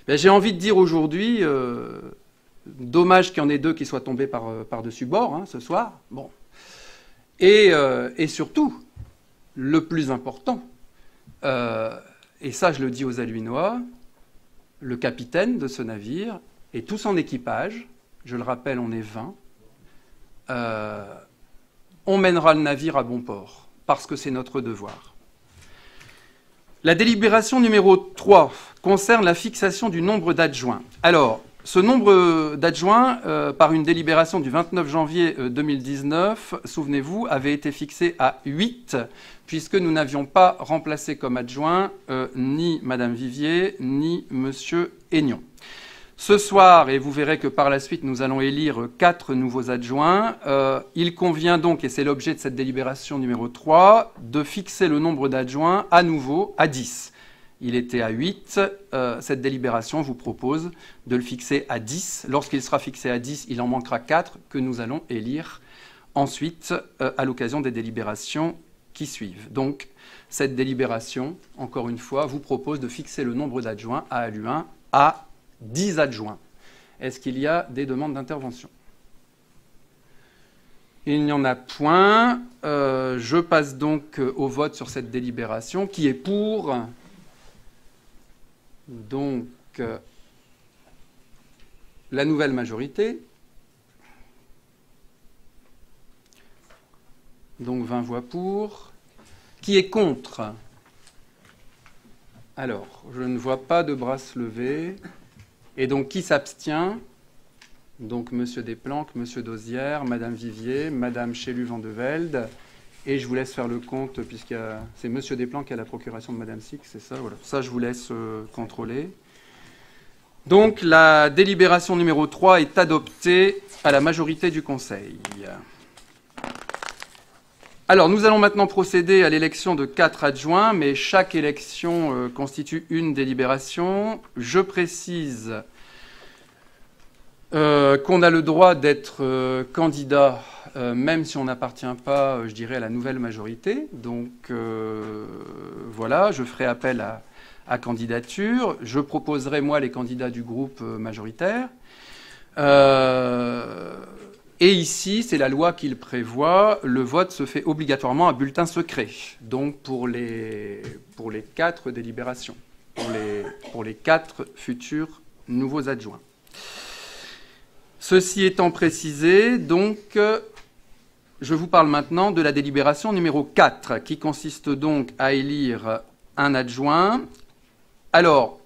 Ben, j'ai envie de dire aujourd'hui, dommage qu'il y en ait deux qui soient tombés par-dessus bord, hein, ce soir. Bon. Et surtout, le plus important, et ça je le dis aux Aluinois, le capitaine de ce navire et tout son équipage, je le rappelle, on est 20, on mènera le navire à bon port, parce que c'est notre devoir. La délibération numéro 3 concerne la fixation du nombre d'adjoints. Alors, ce nombre d'adjoints, par une délibération du 29 janvier 2019, souvenez-vous, avait été fixé à 8, puisque nous n'avions pas remplacé comme adjoint ni Madame Vivier, ni Monsieur Aignan. Ce soir, et vous verrez que par la suite, nous allons élire 4 nouveaux adjoints. Il convient donc, et c'est l'objet de cette délibération numéro 3, de fixer le nombre d'adjoints à nouveau à 10. Il était à 8. Cette délibération vous propose de le fixer à 10. Lorsqu'il sera fixé à 10, il en manquera 4 que nous allons élire ensuite à l'occasion des délibérations qui suivent. Donc, cette délibération, encore une fois, vous propose de fixer le nombre d'adjoints à ALU1 à 10 adjoints. Est-ce qu'il y a des demandes d'intervention? Il n'y en a point. Je passe donc au vote sur cette délibération. Qui est pour? Donc, la nouvelle majorité. Donc, 20 voix pour. Qui est contre? Alors, je ne vois pas de bras se lever. Et donc, qui s'abstient? Donc, Monsieur Desplanques, Monsieur Dosière, Madame Vivier, Madame Chélu-Van de Velde. Et je vous laisse faire le compte, puisque c'est Monsieur Desplanques qui a la procuration de Madame Six, c'est ça, voilà. Ça, je vous laisse contrôler. Donc, la délibération numéro 3 est adoptée à la majorité du Conseil. Alors, nous allons maintenant procéder à l'élection de 4 adjoints, mais chaque élection constitue une délibération. Je précise qu'on a le droit d'être candidat, même si on n'appartient pas, je dirais, à la nouvelle majorité. Donc, voilà, je ferai appel à candidature. Je proposerai, moi, les candidats du groupe majoritaire. Et ici, c'est la loi qui le prévoit, le vote se fait obligatoirement à bulletin secret. Donc pour les 4 délibérations, pour les 4 futurs nouveaux adjoints. Ceci étant précisé, donc, je vous parle maintenant de la délibération numéro 4, qui consiste donc à élire un adjoint. Alors,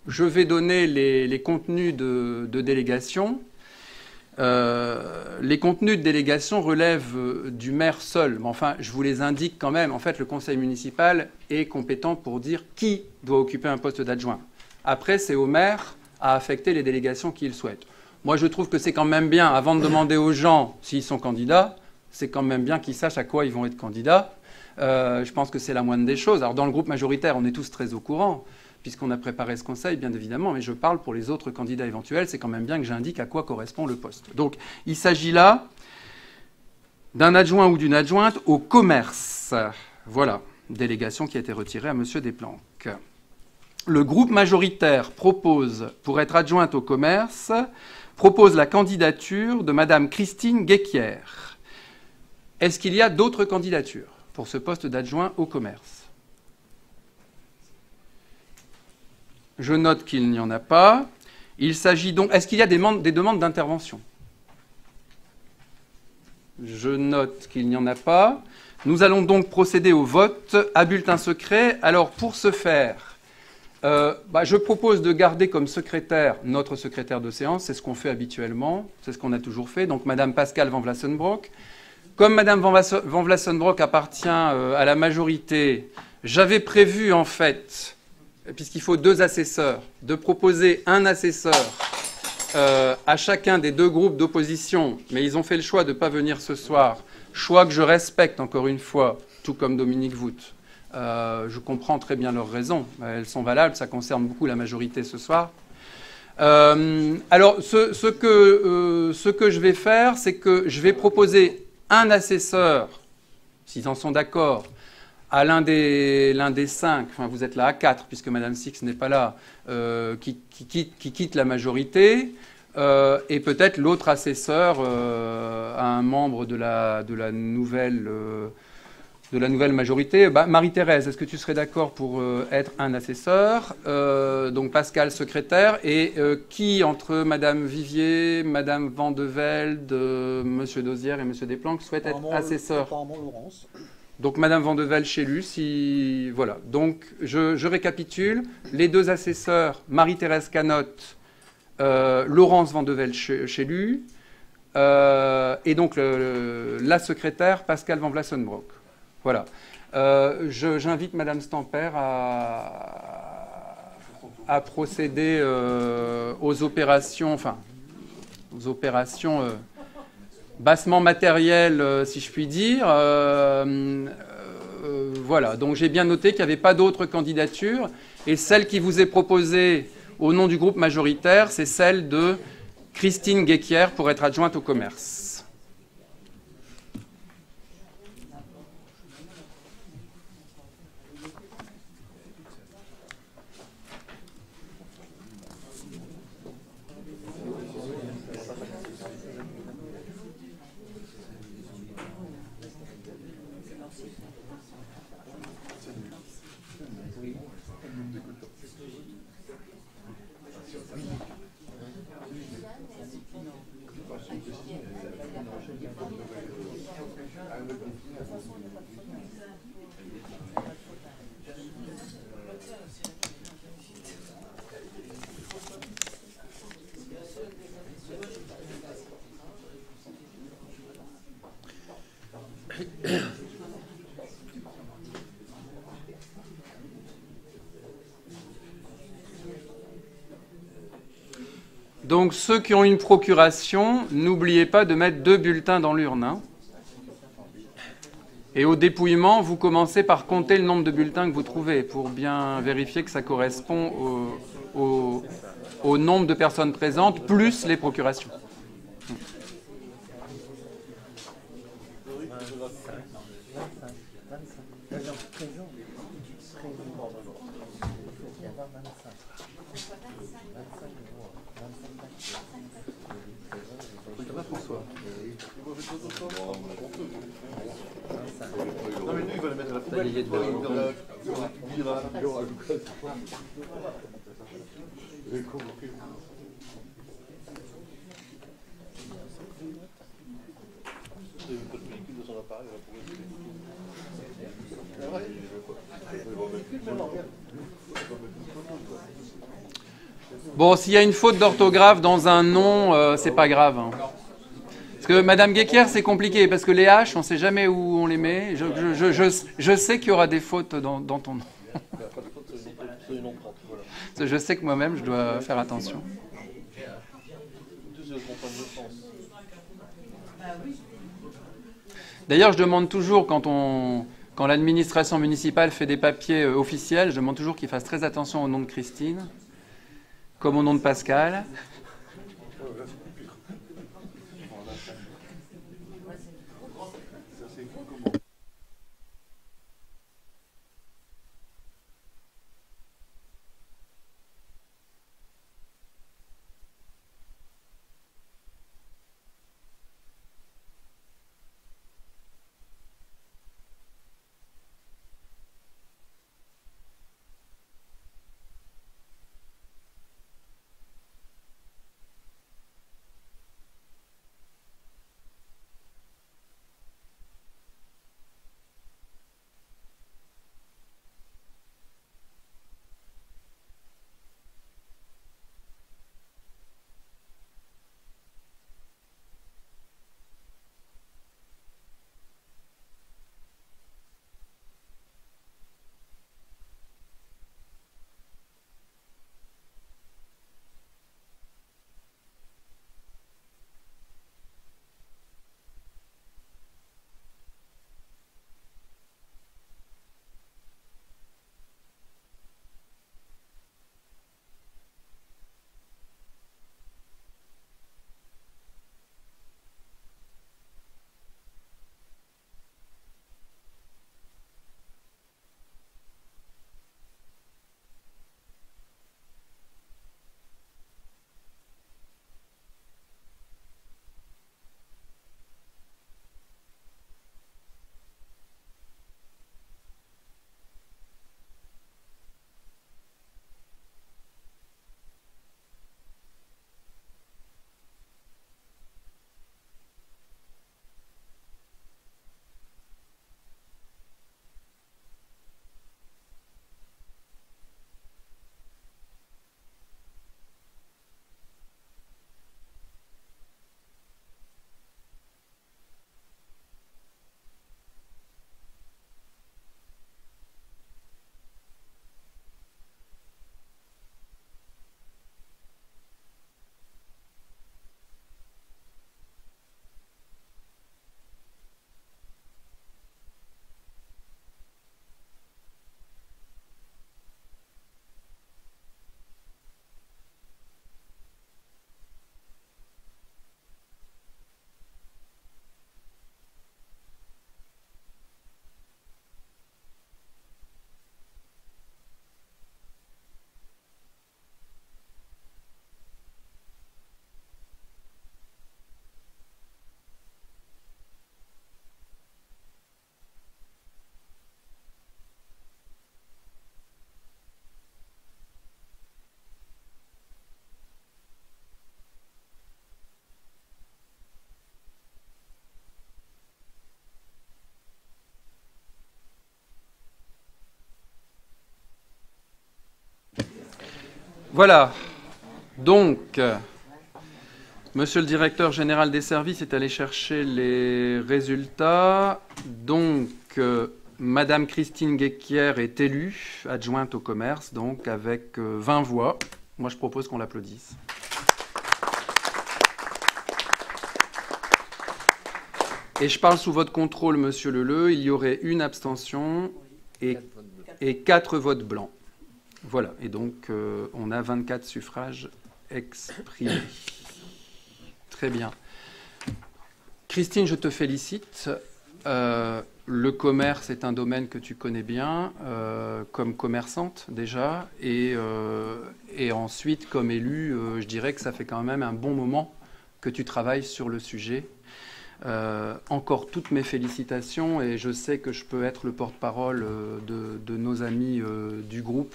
je vais donner les contenus de délégation. Les contenus de délégation relèvent du maire seul, mais enfin, je vous les indique quand même. En fait, le conseil municipal est compétent pour dire qui doit occuper un poste d'adjoint. Après, c'est au maire à affecter les délégations qu'il souhaite. Moi, je trouve que c'est quand même bien, avant de demander aux gens s'ils sont candidats, c'est quand même bien qu'ils sachent à quoi ils vont être candidats. Je pense que c'est la moindre des choses. Alors, dans le groupe majoritaire, on est tous très au courant, puisqu'on a préparé ce conseil, bien évidemment, mais je parle pour les autres candidats éventuels, c'est quand même bien que j'indique à quoi correspond le poste. Donc, il s'agit là d'un adjoint ou d'une adjointe au commerce. Voilà, délégation qui a été retirée à M. Desplanques. Le groupe majoritaire propose, pour être adjointe au commerce, propose la candidature de Mme Christine Guéquière. Est-ce qu'il y a d'autres candidatures pour ce poste d'adjoint au commerce? Je note qu'il n'y en a pas. Il s'agit donc... Est-ce qu'il y a des demandes d'intervention? Je note qu'il n'y en a pas. Nous allons donc procéder au vote à bulletin secret. Alors, pour ce faire, Je propose de garder comme secrétaire notre secrétaire de séance. C'est ce qu'on fait habituellement. C'est ce qu'on a toujours fait. Donc, Madame Pascale Van Vlassenbroek. Comme Madame Van Vlassenbroek appartient à la majorité, j'avais prévu, en fait, puisqu'il faut 2 assesseurs, de proposer un assesseur à chacun des 2 groupes d'opposition. Mais ils ont fait le choix de ne pas venir ce soir. Choix que je respecte, encore une fois, tout comme Dominique Vout. Je comprends très bien leurs raisons. Elles sont valables. Ça concerne beaucoup la majorité ce soir. Alors, ce que je vais faire, c'est que je vais proposer un assesseur, s'ils en sont d'accord, à l'un des 5, enfin vous êtes là à 4, puisque Madame Six n'est pas là, qui quitte la majorité, et peut-être l'autre assesseur à un membre de la nouvelle majorité. Marie-Thérèse, est-ce que tu serais d'accord pour être un assesseur? Donc Pascal, secrétaire. Et qui, entre Madame Vivier, Madame Van de Velde, Monsieur Dosière et Monsieur Desplanques, souhaite être assesseur? Apparemment Laurence. Donc Madame Van de Velde chez lui, voilà. Donc je récapitule. Les 2 assesseurs, Marie-Thérèse Canotte, Laurence Van de Velde chez lui, et donc la secrétaire, Pascal Van Vlassenbroek. Voilà. J'invite Madame Stamper à procéder aux opérations bassement matérielles, si je puis dire. Voilà. Donc j'ai bien noté qu'il n'y avait pas d'autres candidatures. Et celle qui vous est proposée au nom du groupe majoritaire, c'est celle de Christine Guéquier pour être adjointe au commerce. Donc ceux qui ont une procuration, n'oubliez pas de mettre 2 bulletins dans l'urne. Hein. Et au dépouillement, vous commencez par compter le nombre de bulletins que vous trouvez pour bien vérifier que ça correspond au nombre de personnes présentes, plus les procurations. François. Non, mais lui, il va le mettre à la poubelle. Bon, s'il y a une faute d'orthographe dans un nom, c'est pas grave. Hein. Parce que Madame Guéquier, c'est compliqué, parce que les H, on ne sait jamais où on les met. Je sais qu'il y aura des fautes dans ton nom. Je sais que moi-même, je dois faire attention. D'ailleurs, je demande toujours, quand l'administration municipale fait des papiers officiels, je demande toujours qu'ils fassent très attention au nom de Christine, comme au nom de Pascal. Voilà. Donc, monsieur le directeur général des services est allé chercher les résultats. Donc, madame Christine Guéquière est élue, adjointe au commerce, donc avec 20 voix. Moi, je propose qu'on l'applaudisse. Et je parle sous votre contrôle, monsieur Leleu. Il y aurait une abstention et 4 votes blancs. Voilà. Et donc, on a 24 suffrages exprimés. Très bien. Christine, je te félicite. Le commerce est un domaine que tu connais bien, comme commerçante déjà. Et ensuite, comme élue, je dirais que ça fait quand même un bon moment que tu travailles sur le sujet. Encore toutes mes félicitations et je sais que je peux être le porte-parole de nos amis du groupe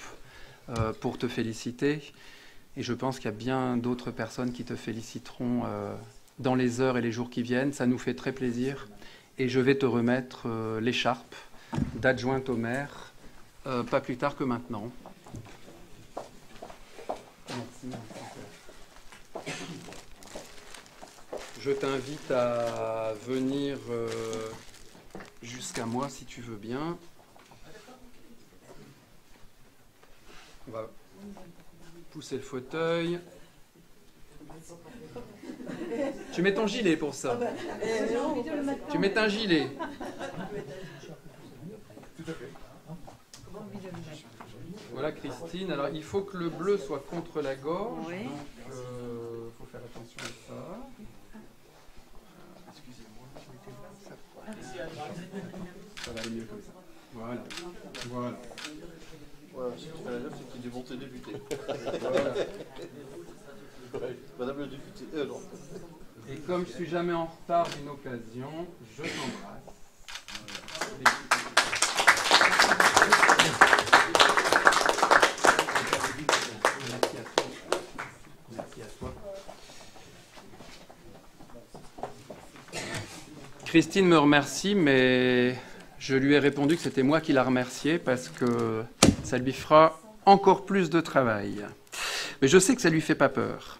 pour te féliciter. Et je pense qu'il y a bien d'autres personnes qui te féliciteront dans les heures et les jours qui viennent. Ça nous fait très plaisir. Et je vais te remettre l'écharpe d'adjointe au maire, pas plus tard que maintenant. Merci. Je t'invite à venir jusqu'à moi si tu veux bien. On va pousser le fauteuil. Tu mets ton gilet pour ça. Tu mets un gilet. Voilà Christine. Alors il faut que le bleu soit contre la gorge. Oui. Donc il faut faire attention à ça. Ça va aller mieux comme ça. Voilà. Voilà. Voilà, si tu fais la c'est qu'ils vont te débuter. Voilà. Madame le député. Non. Et comme je suis jamais en retard d'une occasion, je t'embrasse. Merci à toi. Merci à toi. Christine me remercie, mais je lui ai répondu que c'était moi qui la remerciais parce que ça lui fera encore plus de travail. Mais je sais que ça ne lui fait pas peur.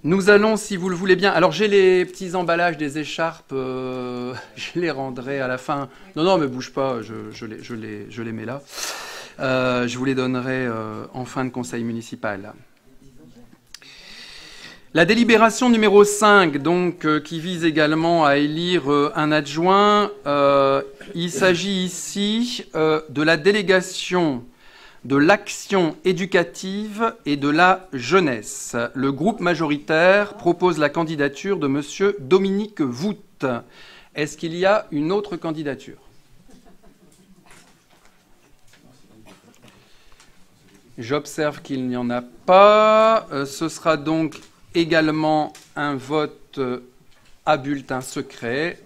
Nous allons, si vous le voulez bien... Alors, j'ai les petits emballages des écharpes, je les rendrai à la fin. Non, mais bouge pas, je les mets là. Je vous les donnerai en fin de conseil municipal. La délibération numéro 5, donc, qui vise également à élire un adjoint, il s'agit ici de la délégation de l'action éducative et de la jeunesse. Le groupe majoritaire propose la candidature de monsieur Dominique Voûte. Est-ce qu'il y a une autre candidature ? J'observe qu'il n'y en a pas. Ce sera donc également un vote à bulletin secret,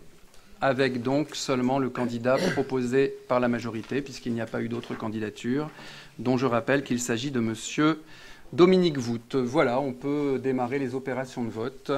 avec donc seulement le candidat proposé par la majorité, puisqu'il n'y a pas eu d'autres candidatures, dont je rappelle qu'il s'agit de monsieur Dominique Voûte. Voilà, on peut démarrer les opérations de vote.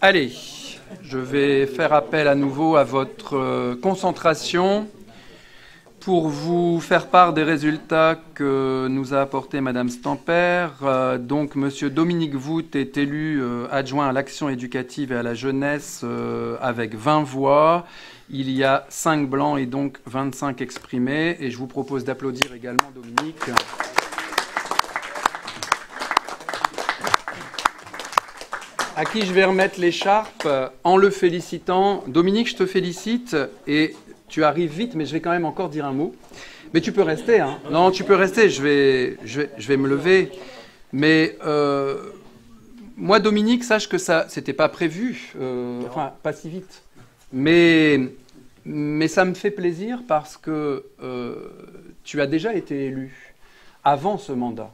Allez, je vais faire appel à nouveau à votre concentration pour vous faire part des résultats que nous a apporté Madame Stamper. Donc, Monsieur Dominique Vout est élu adjoint à l'action éducative et à la jeunesse avec 20 voix. Il y a 5 blancs et donc 25 exprimés. Et je vous propose d'applaudir également Dominique. À qui je vais remettre l'écharpe en le félicitant. Dominique, je te félicite et tu arrives vite, mais je vais quand même encore dire un mot. Mais tu peux rester, hein. Non, tu peux rester, je vais me lever. Mais moi, Dominique, sache que ça, c'était pas prévu, enfin, pas si vite. Mais ça me fait plaisir parce que tu as déjà été élu avant ce mandat,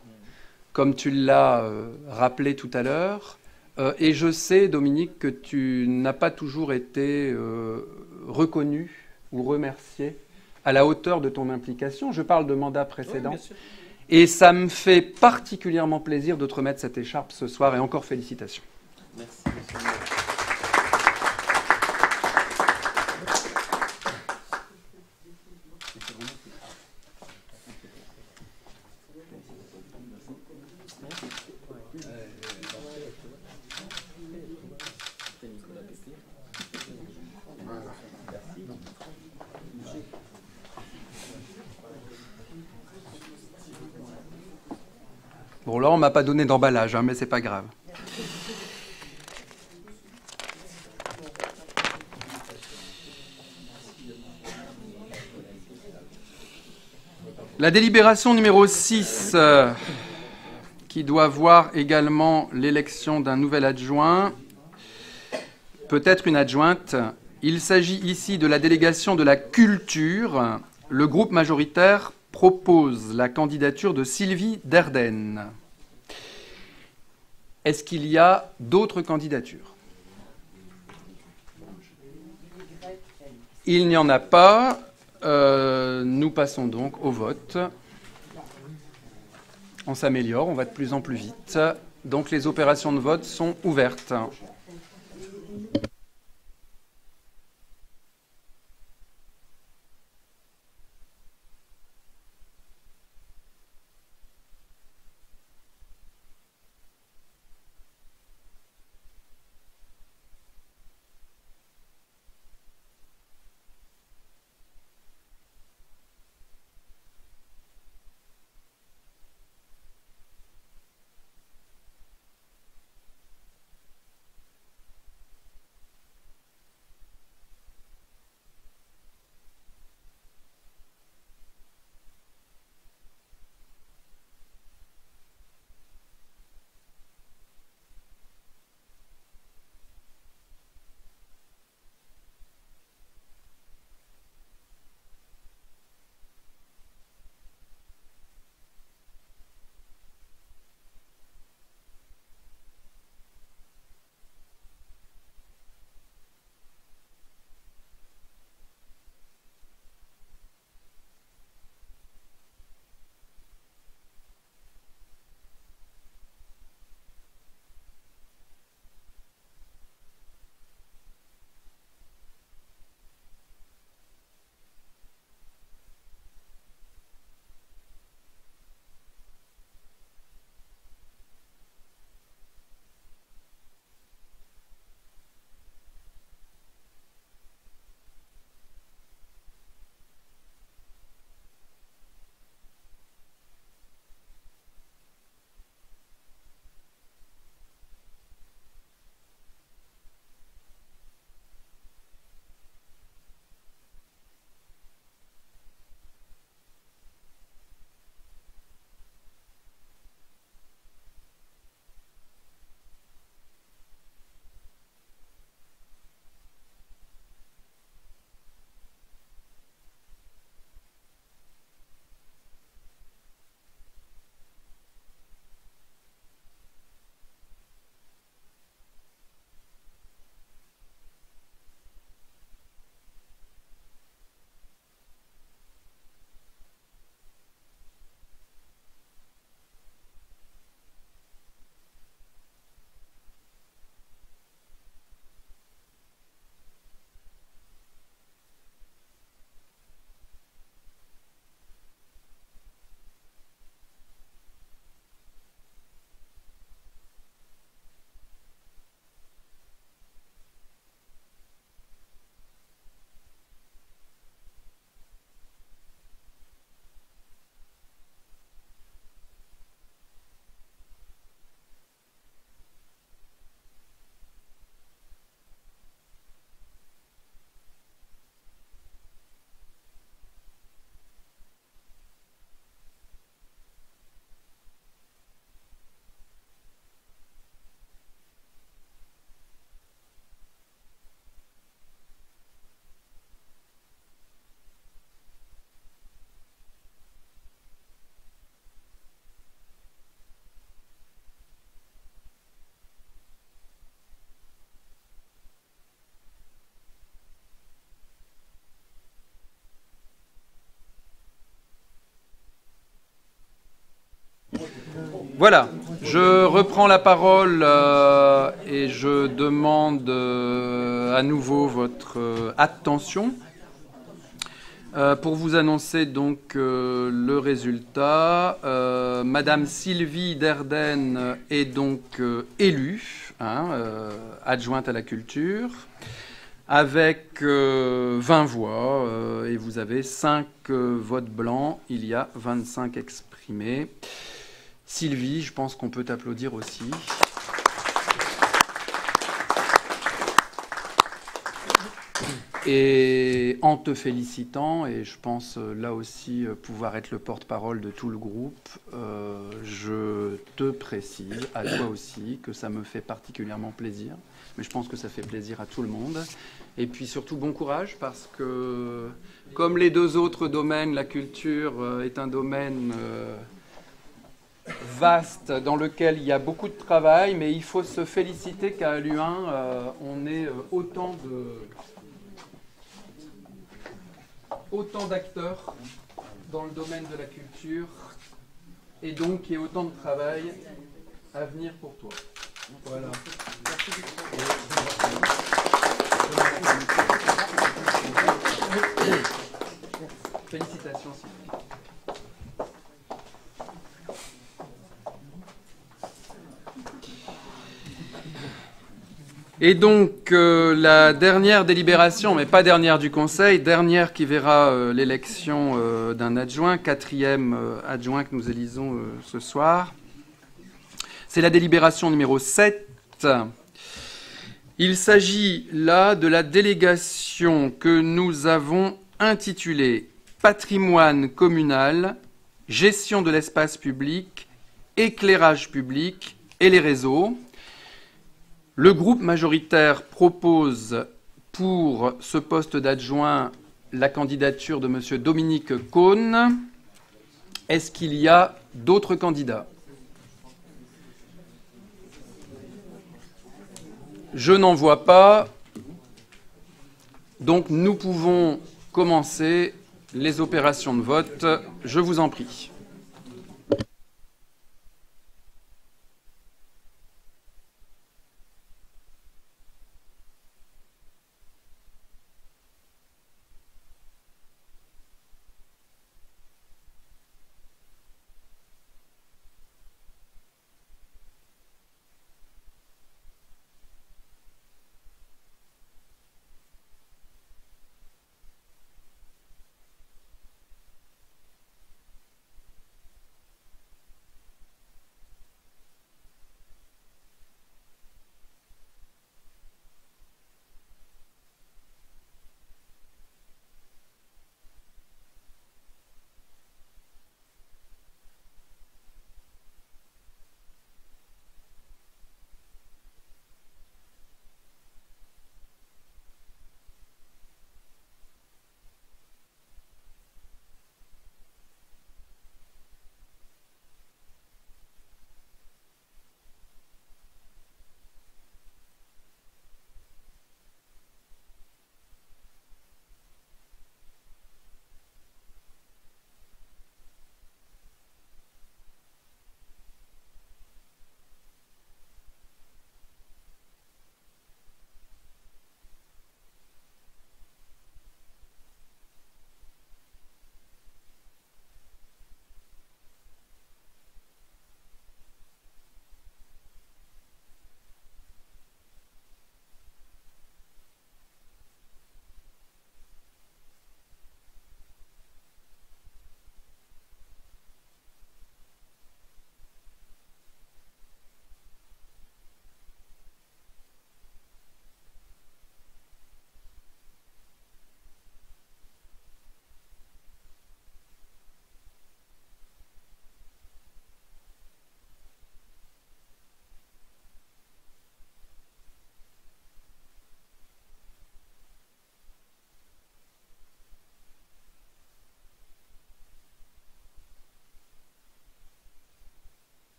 comme tu l'as rappelé tout à l'heure. Et je sais, Dominique, que tu n'as pas toujours été reconnu ou remercié à la hauteur de ton implication. Je parle de mandat précédent. Oui, et ça me fait particulièrement plaisir de te remettre cette écharpe ce soir. Et encore félicitations. Merci, monsieur le maire. Bon, là, on ne m'a pas donné d'emballage, hein, mais c'est pas grave. La délibération numéro 6, qui doit voir également l'élection d'un nouvel adjoint, peut-être une adjointe. Il s'agit ici de la délégation de la culture. Le groupe majoritaire propose la candidature de Sylvie Derdenne. Est-ce qu'il y a d'autres candidatures? Il n'y en a pas. Nous passons donc au vote. On s'améliore, on va de plus en plus vite. Donc les opérations de vote sont ouvertes. Voilà, je reprends la parole et je demande à nouveau votre attention pour vous annoncer donc le résultat. Madame Sylvie Derdenne est donc élue, adjointe à la culture, avec 20 voix et vous avez 5 votes blancs, il y a 25 exprimés. Sylvie, je pense qu'on peut t'applaudir aussi. Et en te félicitant, et je pense là aussi pouvoir être le porte-parole de tout le groupe, je te précise, à toi aussi, que ça me fait particulièrement plaisir. Mais je pense que ça fait plaisir à tout le monde. Et puis surtout, bon courage, parce que comme les 2 autres domaines, la culture est un domaine vaste dans lequel il y a beaucoup de travail, mais il faut se féliciter qu'à l'U1, on ait autant d'acteurs dans le domaine de la culture et donc il y a autant de travail à venir pour toi. Voilà. Félicitations, Sylvie. Et donc, la dernière délibération, mais pas dernière du Conseil, dernière qui verra l'élection d'un adjoint, 4e adjoint que nous élisons ce soir, c'est la délibération numéro 7. Il s'agit là de la délégation que nous avons intitulée « Patrimoine communal, gestion de l'espace public, éclairage public et les réseaux ». Le groupe majoritaire propose pour ce poste d'adjoint la candidature de M. Dominique Caunes. Est-ce qu'il y a d'autres candidats? Je n'en vois pas. Donc nous pouvons commencer les opérations de vote. Je vous en prie.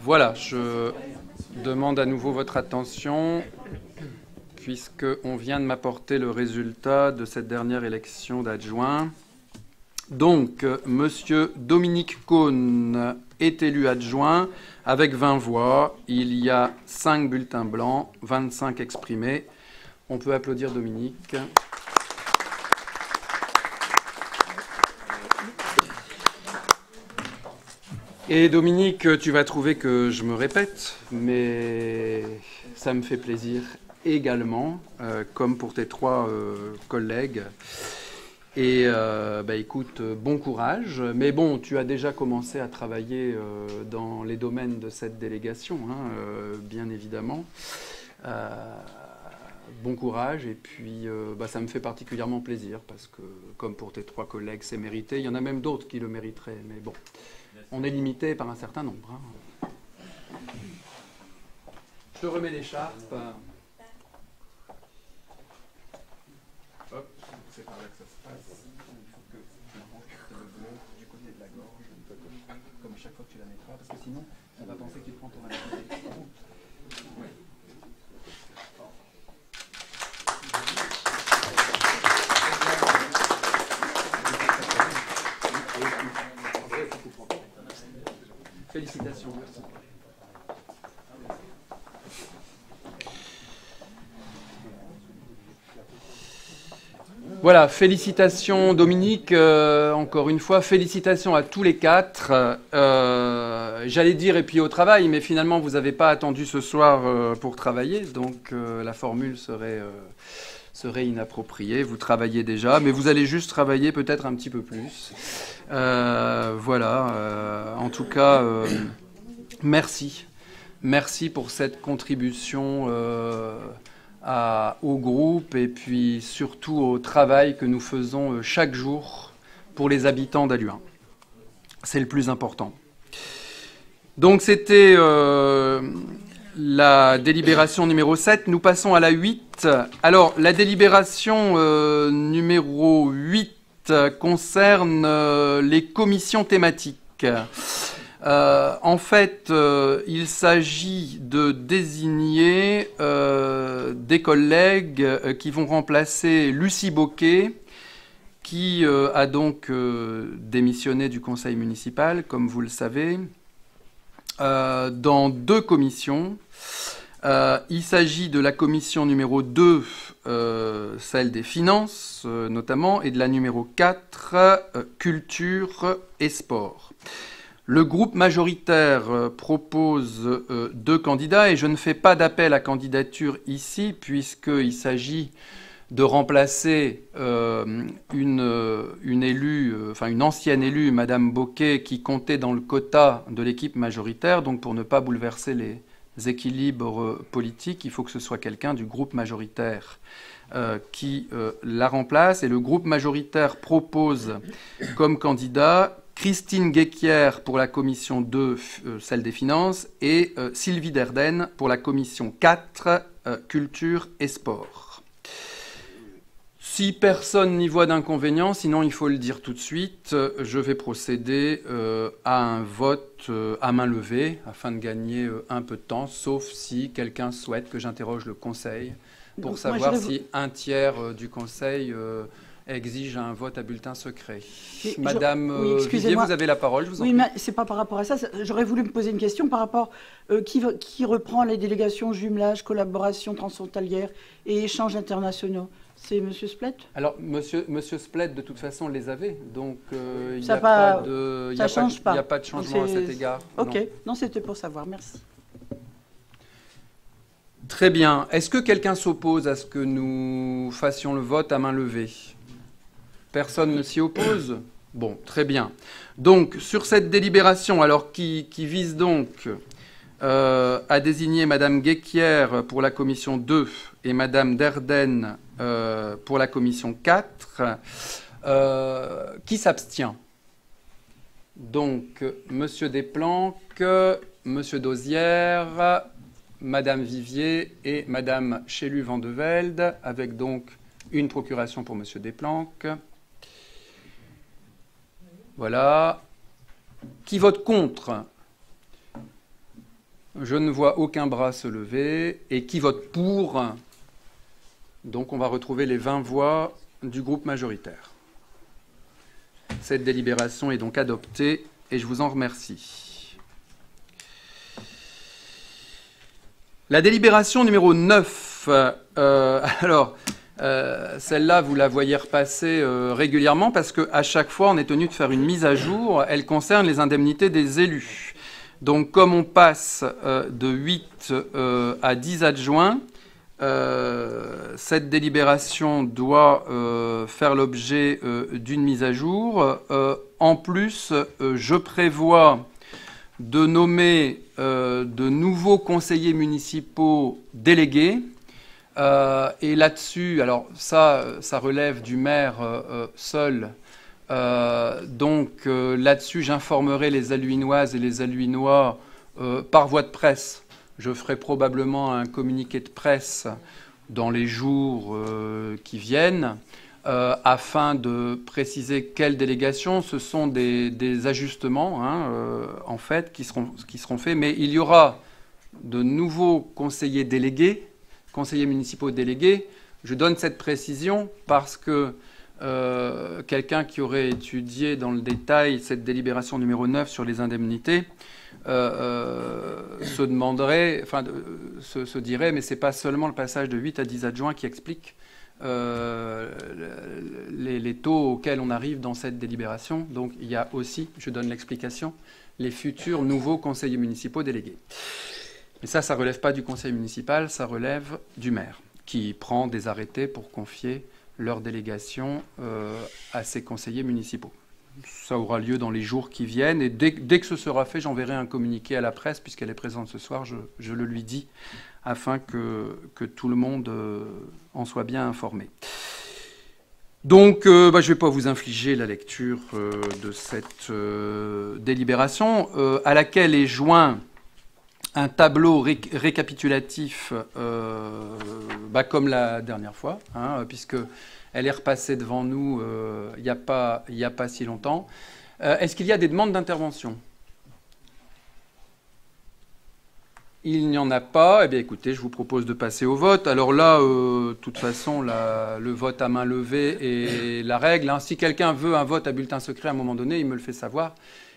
Voilà, je demande à nouveau votre attention, puisqu'on vient de m'apporter le résultat de cette dernière élection d'adjoint. Donc, Monsieur Dominique Caunes est élu adjoint avec 20 voix. Il y a 5 bulletins blancs, 25 exprimés. On peut applaudir Dominique. Et Dominique, tu vas trouver que je me répète, mais ça me fait plaisir également, comme pour tes 3 collègues. Et écoute, bon courage. Mais bon, tu as déjà commencé à travailler dans les domaines de cette délégation, bien évidemment. Bon courage. Et puis, ça me fait particulièrement plaisir parce que, comme pour tes 3 collègues, c'est mérité. Il y en a même d'autres qui le mériteraient. Mais bon, on est limité par un certain nombre. Je te remets l'écharpe. Hop, c'est par là que ça se passe. Il faut que tu rentres le bleu du côté de la gorge, comme chaque fois que tu la mettras, parce que sinon, on va penser que tu prends ton activité. Ouais. Félicitations, merci. Voilà, félicitations Dominique, encore une fois, félicitations à tous les 4. J'allais dire et puis au travail, mais finalement vous n'avez pas attendu ce soir pour travailler, donc la formule serait inappropriée. Vous travaillez déjà, mais vous allez juste travailler peut-être un petit peu plus. Voilà, en tout cas, merci. Merci pour cette contribution au groupe et puis surtout au travail que nous faisons chaque jour pour les habitants d'Halluin. C'est le plus important. Donc c'était la délibération numéro 7. Nous passons à la 8. Alors la délibération numéro 8 concerne les commissions thématiques. En fait, il s'agit de désigner des collègues qui vont remplacer Lucie Boquet, qui a donc démissionné du conseil municipal, comme vous le savez, dans 2 commissions. Il s'agit de la commission numéro 2, celle des finances notamment, et de la numéro 4, culture et sport. Le groupe majoritaire propose 2 candidats et je ne fais pas d'appel à candidature ici puisqu'il s'agit de remplacer une ancienne élue, Madame Boquet, qui comptait dans le quota de l'équipe majoritaire. Donc pour ne pas bouleverser les équilibres politiques, il faut que ce soit quelqu'un du groupe majoritaire qui la remplace. Et le groupe majoritaire propose comme candidat Christine Guéquière pour la commission 2, celle des finances, et Sylvie Derdenne pour la commission 4, culture et sport. Si personne n'y voit d'inconvénient, sinon il faut le dire tout de suite, je vais procéder à un vote à main levée afin de gagner un peu de temps, sauf si quelqu'un souhaite que j'interroge le Conseil pour Donc, savoir si un tiers du Conseil exige un vote à bulletin secret. Madame Vivier, vous avez la parole, je vous en prie. Oui, mais c'est pas par rapport à ça. J'aurais voulu me poser une question par rapport qui reprend les délégations jumelage, collaboration transfrontalière et échanges internationaux. C'est Monsieur Splet? Alors, Monsieur Splet, de toute façon, les avait, donc il n'y Ça a pas de changement à C'est- cet égard. Ok, non. non, c'était pour savoir. Merci. Très bien. Est-ce que quelqu'un s'oppose à ce que nous fassions le vote à main levée? Personne ne s'y oppose? Bon, très bien. Donc, sur cette délibération, alors qui vise donc à désigner Madame Guéquière pour la commission 2 et Madame Derdenne pour la commission 4, qui s'abstient? Donc, Monsieur Desplanques, Monsieur Dosière, Madame Vivier et Madame Chélu-Vandevelde, avec donc une procuration pour Monsieur Desplanques. Voilà. Qui vote contre? Je ne vois aucun bras se lever. Et qui vote pour? Donc on va retrouver les 20 voix du groupe majoritaire. Cette délibération est donc adoptée et je vous en remercie. La délibération numéro 9. Celle-là, vous la voyez repasser régulièrement parce qu'à chaque fois, on est tenu de faire une mise à jour. Elle concerne les indemnités des élus. Donc, comme on passe de 8 à 10 adjoints, cette délibération doit faire l'objet d'une mise à jour. En plus, je prévois de nommer de nouveaux conseillers municipaux délégués. Et là-dessus, alors ça relève du maire seul. Donc là-dessus, j'informerai les Alluinoises et les Alluinois par voie de presse. Je ferai probablement un communiqué de presse dans les jours qui viennent afin de préciser quelles délégations. Ce sont des ajustements, en fait, qui seront faits. Mais il y aura de nouveaux conseillers délégués, conseillers municipaux délégués. Je donne cette précision parce que quelqu'un qui aurait étudié dans le détail cette délibération numéro 9 sur les indemnités se demanderait, enfin, se dirait, mais c'est pas seulement le passage de 8 à 10 adjoints qui explique les taux auxquels on arrive dans cette délibération. Donc il y a aussi, je donne l'explication, les futurs nouveaux conseillers municipaux délégués. Mais ça ne relève pas du conseil municipal, ça relève du maire, qui prend des arrêtés pour confier leur délégation à ses conseillers municipaux. Ça aura lieu dans les jours qui viennent, et dès que ce sera fait, j'enverrai un communiqué à la presse, puisqu'elle est présente ce soir, je le lui dis, afin que tout le monde en soit bien informé. Donc, je ne vais pas vous infliger la lecture de cette délibération, à laquelle est joint un tableau récapitulatif, comme la dernière fois, puisqu'elle est repassée devant nous il n'y a pas si longtemps. Est-ce qu'il y a des demandes d'intervention? Il n'y en a pas. Eh bien, écoutez, je vous propose de passer au vote. Alors là, de toute façon, le vote à main levée est la règle. Si quelqu'un veut un vote à bulletin secret à un moment donné, il me le fait savoir.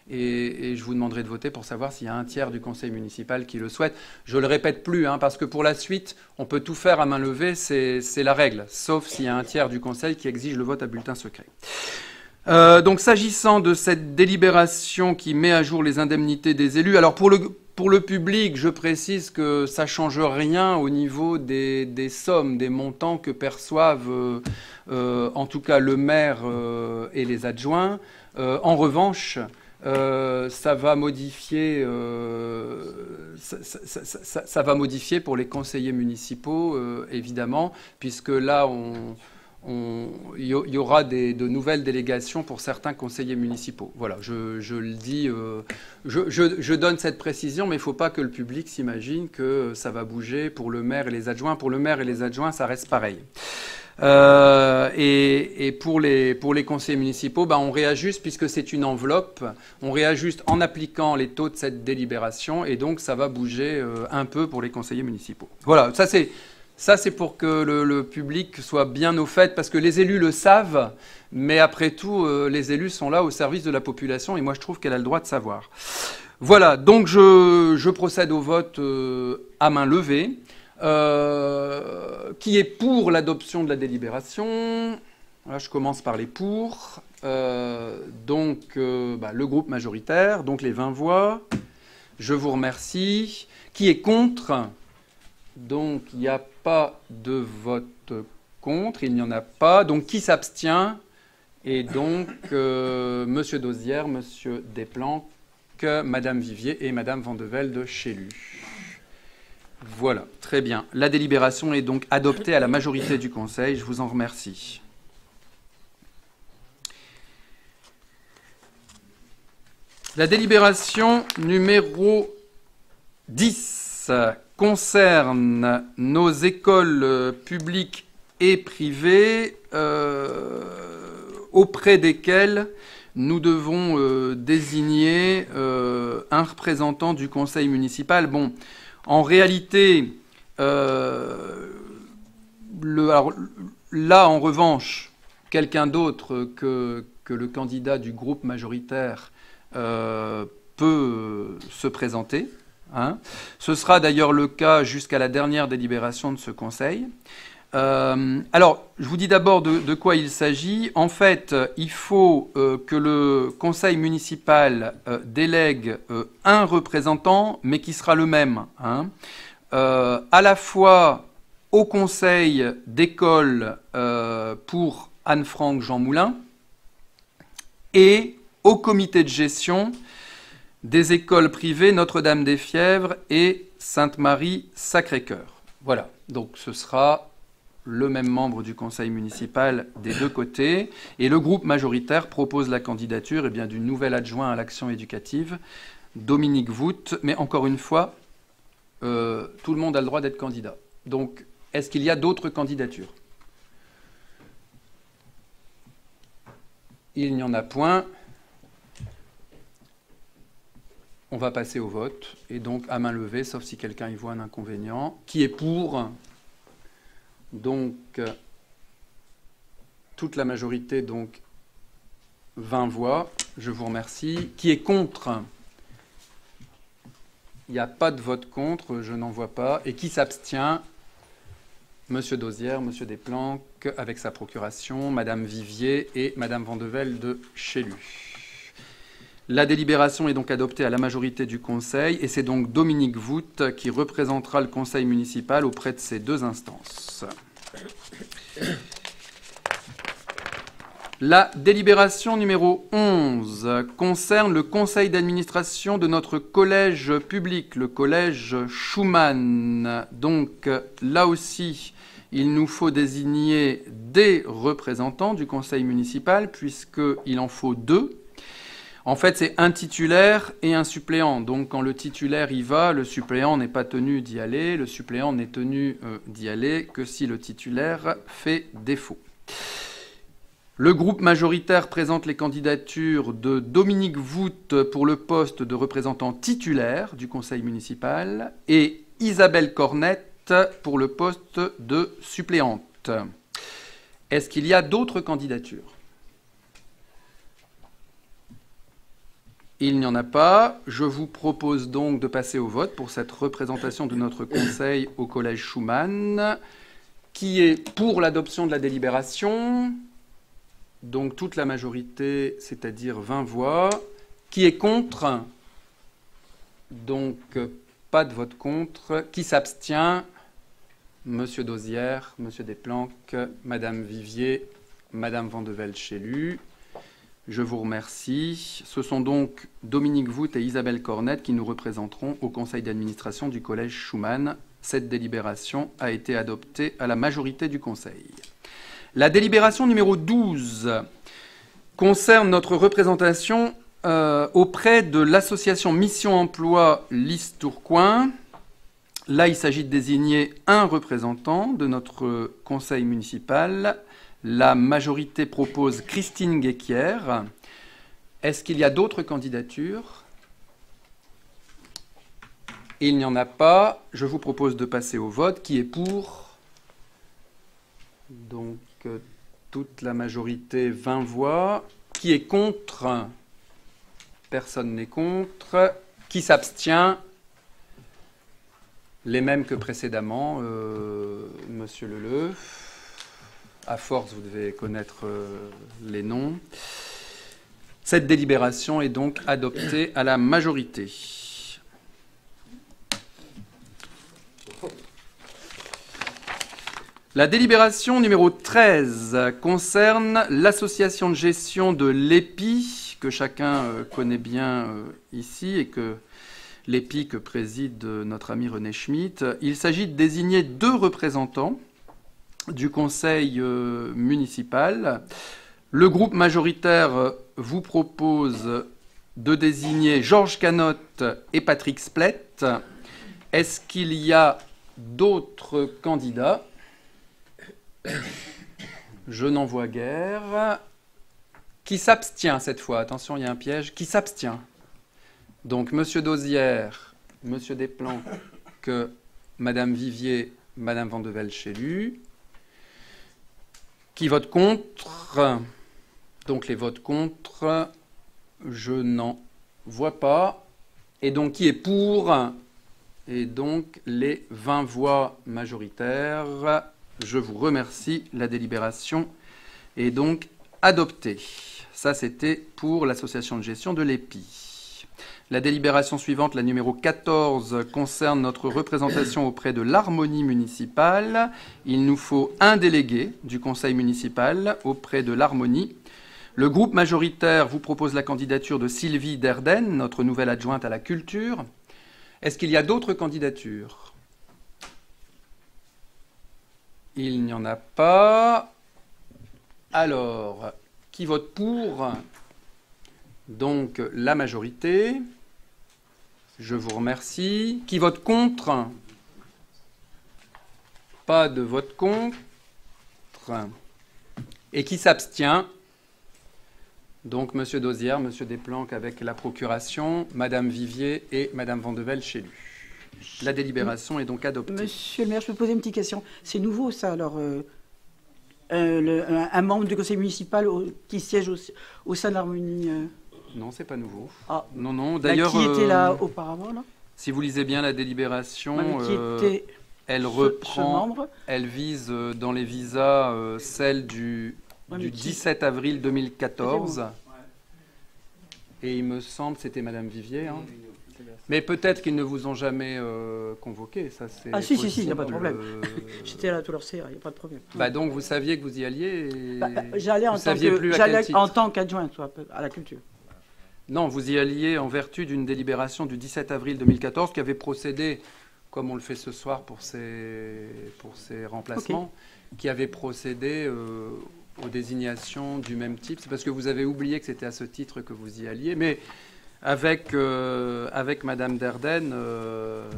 Et je vous demanderai de voter pour savoir s'il y a un tiers du conseil municipal qui le souhaite. Je ne le répète plus, parce que pour la suite, on peut tout faire à main levée, c'est la règle, sauf s'il y a un tiers du conseil qui exige le vote à bulletin secret. Donc s'agissant de cette délibération qui met à jour les indemnités des élus, alors pour le public, je précise que ça ne change rien au niveau des sommes, des montants que perçoivent en tout cas le maire et les adjoints. En revanche, ça va modifier pour les conseillers municipaux, évidemment, puisque là, il y aura de nouvelles délégations pour certains conseillers municipaux. Voilà, je le dis, je donne cette précision, mais il ne faut pas que le public s'imagine que ça va bouger pour le maire et les adjoints. Pour le maire et les adjoints, ça reste pareil. Et pour les conseillers municipaux, on réajuste puisque c'est une enveloppe. On réajuste en appliquant les taux de cette délibération et donc ça va bouger un peu pour les conseillers municipaux. Voilà, ça c'est pour que le public soit bien au fait parce que les élus le savent, mais après tout, les élus sont là au service de la population et moi je trouve qu'elle a le droit de savoir. Voilà, donc je procède au vote à main levée. Qui est pour l'adoption de la délibération? Là, je commence par les pour. Donc, le groupe majoritaire, donc les 20 voix. Je vous remercie. Qui est contre? Donc, il n'y a pas de vote contre. Il n'y en a pas. Donc, qui s'abstient? Et donc, Monsieur Dauzière, Monsieur Desplanques, Madame Vivier et Madame Vandevelde de Chélu. Voilà, très bien. La délibération est donc adoptée à la majorité du Conseil. Je vous en remercie. La délibération numéro 10 concerne nos écoles publiques et privées auprès desquelles nous devons désigner un représentant du conseil municipal. Bon, en réalité, alors, là, en revanche, quelqu'un d'autre que le candidat du groupe majoritaire peut se présenter. Hein. Ce sera d'ailleurs le cas jusqu'à la dernière délibération de ce conseil. Alors, je vous dis d'abord de quoi il s'agit. En fait, il faut que le conseil municipal délègue un représentant, mais qui sera le même. Hein. À la fois au conseil d'école pour Anne-Franck Jean Moulin et au comité de gestion des écoles privées Notre-Dame-des-Fièvres et Sainte-Marie-Sacré-Cœur. Voilà, donc ce sera le même membre du conseil municipal des deux côtés. Et le groupe majoritaire propose la candidature du nouvel adjoint à l'action éducative, Dominique Vout. Mais encore une fois, tout le monde a le droit d'être candidat. Donc, est-ce qu'il y a d'autres candidatures? Il n'y en a point. On va passer au vote. Et donc, à main levée, sauf si quelqu'un y voit un inconvénient. Qui est pour? Donc, toute la majorité, donc 20 voix. Je vous remercie. Qui est contre? Il n'y a pas de vote contre, je n'en vois pas. Et qui s'abstient? Monsieur Dauzière, Monsieur Desplanques, avec sa procuration, Madame Vivier et Madame Vandevelde de Chélu. La délibération est donc adoptée à la majorité du Conseil et c'est donc Dominique Vout qui représentera le Conseil municipal auprès de ces deux instances. La délibération numéro 11 concerne le conseil d'administration de notre collège public, le collège Schumann. Donc là aussi, il nous faut désigner des représentants du conseil municipal puisqu'il en faut deux. En fait, c'est un titulaire et un suppléant. Donc, quand le titulaire y va, le suppléant n'est pas tenu d'y aller. Le suppléant n'est tenu d'y aller que si le titulaire fait défaut. Le groupe majoritaire présente les candidatures de Dominique Vout pour le poste de représentant titulaire du conseil municipal et Isabelle Cornette pour le poste de suppléante. Est-ce qu'il y a d'autres candidatures ? Il n'y en a pas. Je vous propose donc de passer au vote pour cette représentation de notre conseil au collège Schumann. Qui est pour l'adoption de la délibération? Donc toute la majorité, c'est-à-dire 20 voix. Qui est contre? Donc pas de vote contre. Qui s'abstient? Monsieur Dauzière, Monsieur Desplanques, Madame Vivier, Madame Vandevelde Chélu. Je vous remercie. Ce sont donc Dominique Vout et Isabelle Cornette qui nous représenteront au conseil d'administration du collège Schumann. Cette délibération a été adoptée à la majorité du conseil. La délibération numéro 12 concerne notre représentation auprès de l'association Mission Emploi Lys Tourcoing. Là, il s'agit de désigner un représentant de notre conseil municipal. La majorité propose Christine Guéquière. Est-ce qu'il y a d'autres candidatures? Il n'y en a pas. Je vous propose de passer au vote. Qui est pour? Donc, toute la majorité, 20 voix. Qui est contre? Personne n'est contre. Qui s'abstient? Les mêmes que précédemment, Monsieur Leleu. À force, vous devez connaître les noms. Cette délibération est donc adoptée à la majorité. La délibération numéro 13 concerne l'association de gestion de l'EPI, que chacun connaît bien ici, et que l'EPI que préside notre ami René Schmitt. Il s'agit de désigner deux représentants du conseil municipal. Le groupe majoritaire vous propose de désigner Georges Canotte et Patrick Splett. Est-ce qu'il y a d'autres candidats? Je n'en vois guère. Qui s'abstient cette fois? Attention, il y a un piège. Qui s'abstient? Donc, Monsieur Dauzière, Monsieur Desplanques, Madame Vivier, Madame Van de Velchélu. Qui vote contre? Donc, les votes contre, je n'en vois pas. Et donc, qui est pour? Et donc, les 20 voix majoritaires. Je vous remercie. La délibération est donc adoptée. Ça, c'était pour l'association de gestion de l'EPI. La délibération suivante, la numéro 14, concerne notre représentation auprès de l'Harmonie municipale. Il nous faut un délégué du conseil municipal auprès de l'Harmonie. Le groupe majoritaire vous propose la candidature de Sylvie Derdenne, notre nouvelle adjointe à la culture. Est-ce qu'il y a d'autres candidatures? Il n'y en a pas. Alors, qui vote pour? Donc, la majorité. Je vous remercie. Qui vote contre? Pas de vote contre. Et qui s'abstient? Donc, Monsieur Dauzière, Monsieur Desplanques avec la procuration, Madame Vivier et Madame Van de Velchélu. La délibération est donc adoptée. Monsieur le maire, je peux poser une petite question. C'est nouveau, ça, alors un membre du conseil municipal qui siège au sein de l'Harmonie Non, c'est pas nouveau. Ah. Non, non. D'ailleurs, qui était là auparavant, là? Si vous lisez bien la délibération, elle reprend, elle vise dans les visas celle du 17 avril 2014. Et il me semble, c'était Madame Vivier. Hein. Mais peut-être qu'ils ne vous ont jamais convoqué. Ça, c'est si, il n'y a pas de problème. J'étais là tout leur CA, il n'y a pas de problème. Bah donc vous saviez que vous y alliez et j'allais en tant qu'adjointe à la culture. Non, vous y alliez en vertu d'une délibération du 17 avril 2014 qui avait procédé, comme on le fait ce soir pour ces remplacements, qui avait procédé aux désignations du même type. C'est parce que vous avez oublié que c'était à ce titre que vous y alliez. Mais avec Madame Derdenne,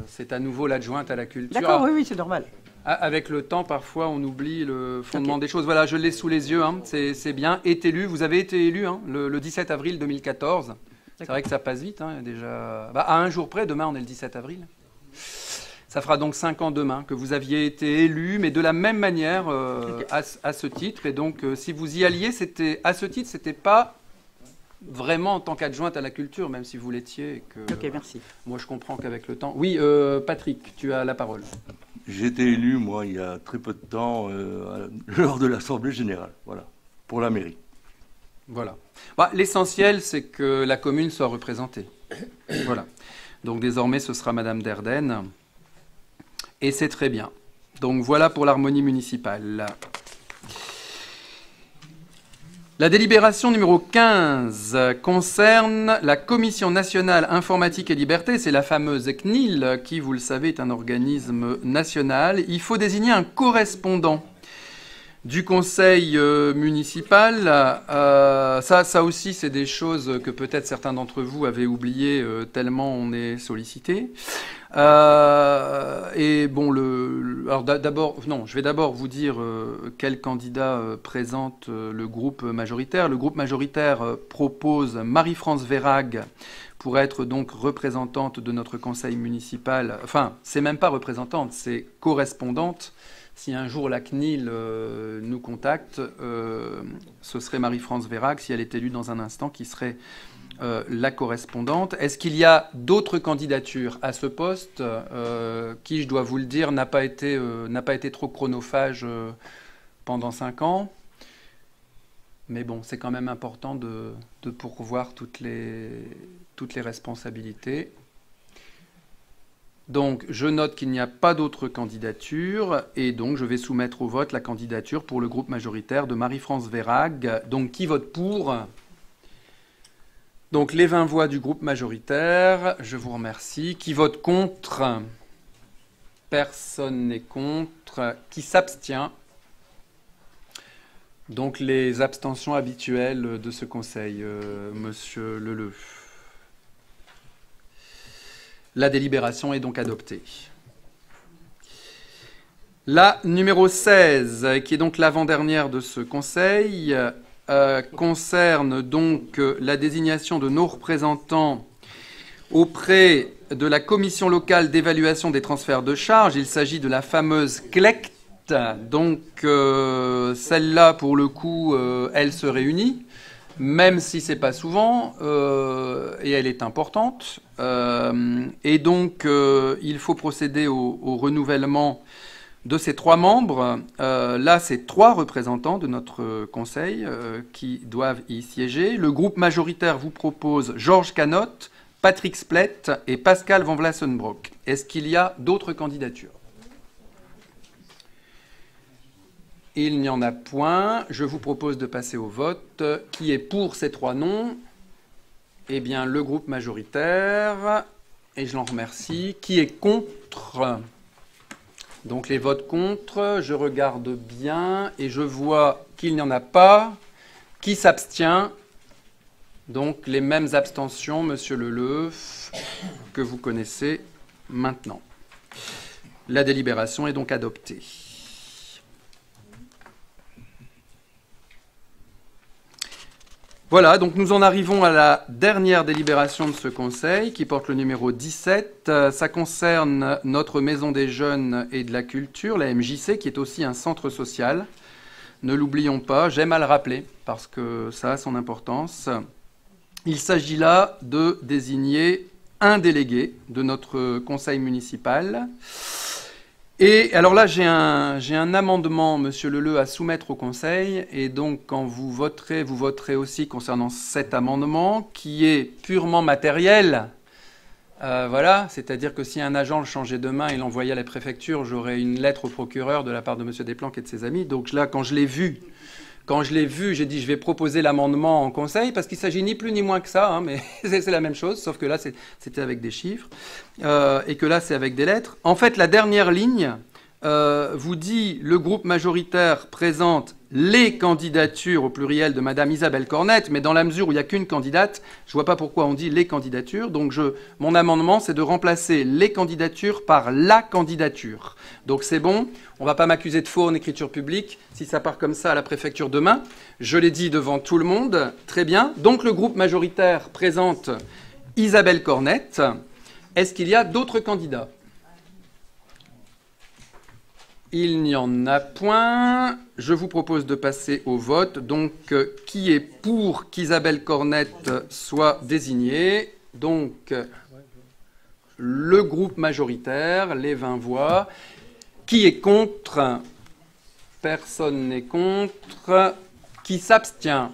c'est à nouveau l'adjointe à la culture. D'accord, oui, c'est normal. Avec le temps, parfois, on oublie le fondement des choses. Voilà, je l'ai sous les yeux, hein, c'est bien. Est élu, vous avez été élu hein, le 17 avril 2014. C'est vrai que ça passe vite, hein, déjà. À un jour près, demain, on est le 17 avril. Ça fera donc 5 ans demain que vous aviez été élu, mais de la même manière à ce titre. Et donc, si vous y alliez, c'était à ce titre, c'était pas vraiment en tant qu'adjointe à la culture, même si vous l'étiez. Ok, merci. Moi, je comprends qu'avec le temps... Oui, Patrick, tu as la parole. J'ai été élu, moi, il y a très peu de temps, lors de l'Assemblée générale, voilà, pour la mairie. Voilà. Bah, l'essentiel, c'est que la commune soit représentée. Voilà. Donc, désormais, ce sera Madame Derdenne. Et c'est très bien. Donc, voilà pour l'harmonie municipale. La délibération numéro 15 concerne la Commission nationale informatique et liberté. C'est la fameuse CNIL qui, vous le savez, est un organisme national. Il faut désigner un correspondant du conseil municipal. Ça aussi, c'est des choses que peut-être certains d'entre vous avaient oubliées tellement on est sollicité. Et bon, alors je vais d'abord vous dire quel candidat présente le groupe majoritaire. Le groupe majoritaire propose Marie-France Vérag pour être donc représentante de notre conseil municipal. Enfin, c'est même pas représentante, c'est correspondante. Si un jour la CNIL nous contacte, ce serait Marie-France Vérag, si elle est élue dans un instant, qui serait la correspondante. Est-ce qu'il y a d'autres candidatures à ce poste qui, je dois vous le dire, n'a pas été trop chronophage pendant 5 ans? Mais bon, c'est quand même important de pourvoir toutes les responsabilités. Donc, je note qu'il n'y a pas d'autres candidatures et donc je vais soumettre au vote la candidature pour le groupe majoritaire de Marie-France Vérag. Donc, qui vote pour? Donc, les 20 voix du groupe majoritaire, je vous remercie. Qui vote contre? Personne n'est contre. Qui s'abstient? Donc, les abstentions habituelles de ce conseil, Monsieur Leleu. La délibération est donc adoptée. La numéro 16, qui est donc l'avant-dernière de ce conseil, concerne donc la désignation de nos représentants auprès de la commission locale d'évaluation des transferts de charges. Il s'agit de la fameuse CLECT. Donc celle-là, pour le coup, elle se réunit, même si c'est pas souvent, et elle est importante. Et donc il faut procéder au renouvellement de ces 3 membres. Là, c'est 3 représentants de notre conseil qui doivent y siéger. Le groupe majoritaire vous propose Georges Canotte, Patrick Splett et Pascal Van Vlassenbroek. Est-ce qu'il y a d'autres candidatures? Il n'y en a point. Je vous propose de passer au vote. Qui est pour ces 3 noms? Eh bien, le groupe majoritaire. Et je l'en remercie. Qui est contre? Donc, les votes contre. Je regarde bien et je vois qu'il n'y en a pas. Qui s'abstient? Donc, les mêmes abstentions, Monsieur Leleuf, que vous connaissez maintenant. La délibération est donc adoptée. Voilà, donc nous en arrivons à la dernière délibération de ce conseil qui porte le numéro 17. Ça concerne notre Maison des Jeunes et de la Culture, la MJC, qui est aussi un centre social. Ne l'oublions pas, j'aime à le rappeler parce que ça a son importance. Il s'agit là de désigner un délégué de notre conseil municipal. Et alors là, j'ai un amendement, Monsieur Leleu, à soumettre au Conseil. Et donc, quand vous voterez aussi concernant cet amendement, qui est purement matériel. Voilà, c'est-à-dire que si un agent le changeait demain et l'envoyait à la préfecture, j'aurais une lettre au procureur de la part de Monsieur Desplanques et de ses amis. Donc là, quand je l'ai vu, j'ai dit je vais proposer l'amendement en Conseil, parce qu'il s'agit ni plus ni moins que ça, hein, mais c'est la même chose, sauf que là, c'était avec des chiffres, et que là, c'est avec des lettres. En fait, la dernière ligne vous dit le groupe majoritaire présente les candidatures au pluriel de Madame Isabelle Cornette, mais dans la mesure où il n'y a qu'une candidate, je ne vois pas pourquoi on dit les candidatures. Donc mon amendement, c'est de remplacer les candidatures par la candidature. Donc c'est bon, on ne va pas m'accuser de faux en écriture publique si ça part comme ça à la préfecture demain. Je l'ai dit devant tout le monde, très bien. Donc le groupe majoritaire présente Isabelle Cornette. Est-ce qu'il y a d'autres candidats ? Il n'y en a point. Je vous propose de passer au vote. Donc, qui est pour qu'Isabelle Cornette soit désignée? Donc, le groupe majoritaire, les 20 voix. Qui est contre? Personne n'est contre. Qui s'abstient?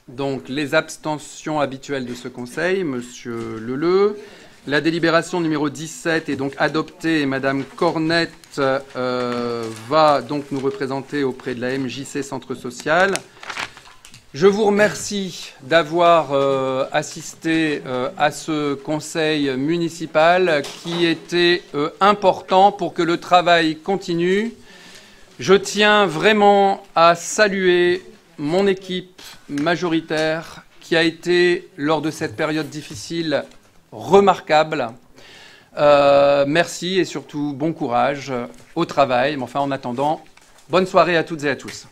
Donc, les abstentions habituelles de ce Conseil, Monsieur Leleu. La délibération numéro 17 est donc adoptée et Madame Cornette va donc nous représenter auprès de la MJC Centre Social. Je vous remercie d'avoir assisté à ce conseil municipal qui était important pour que le travail continue. Je tiens vraiment à saluer mon équipe majoritaire qui a été, lors de cette période difficile, remarquable. Merci et surtout bon courage au travail. Mais enfin, en attendant, bonne soirée à toutes et à tous.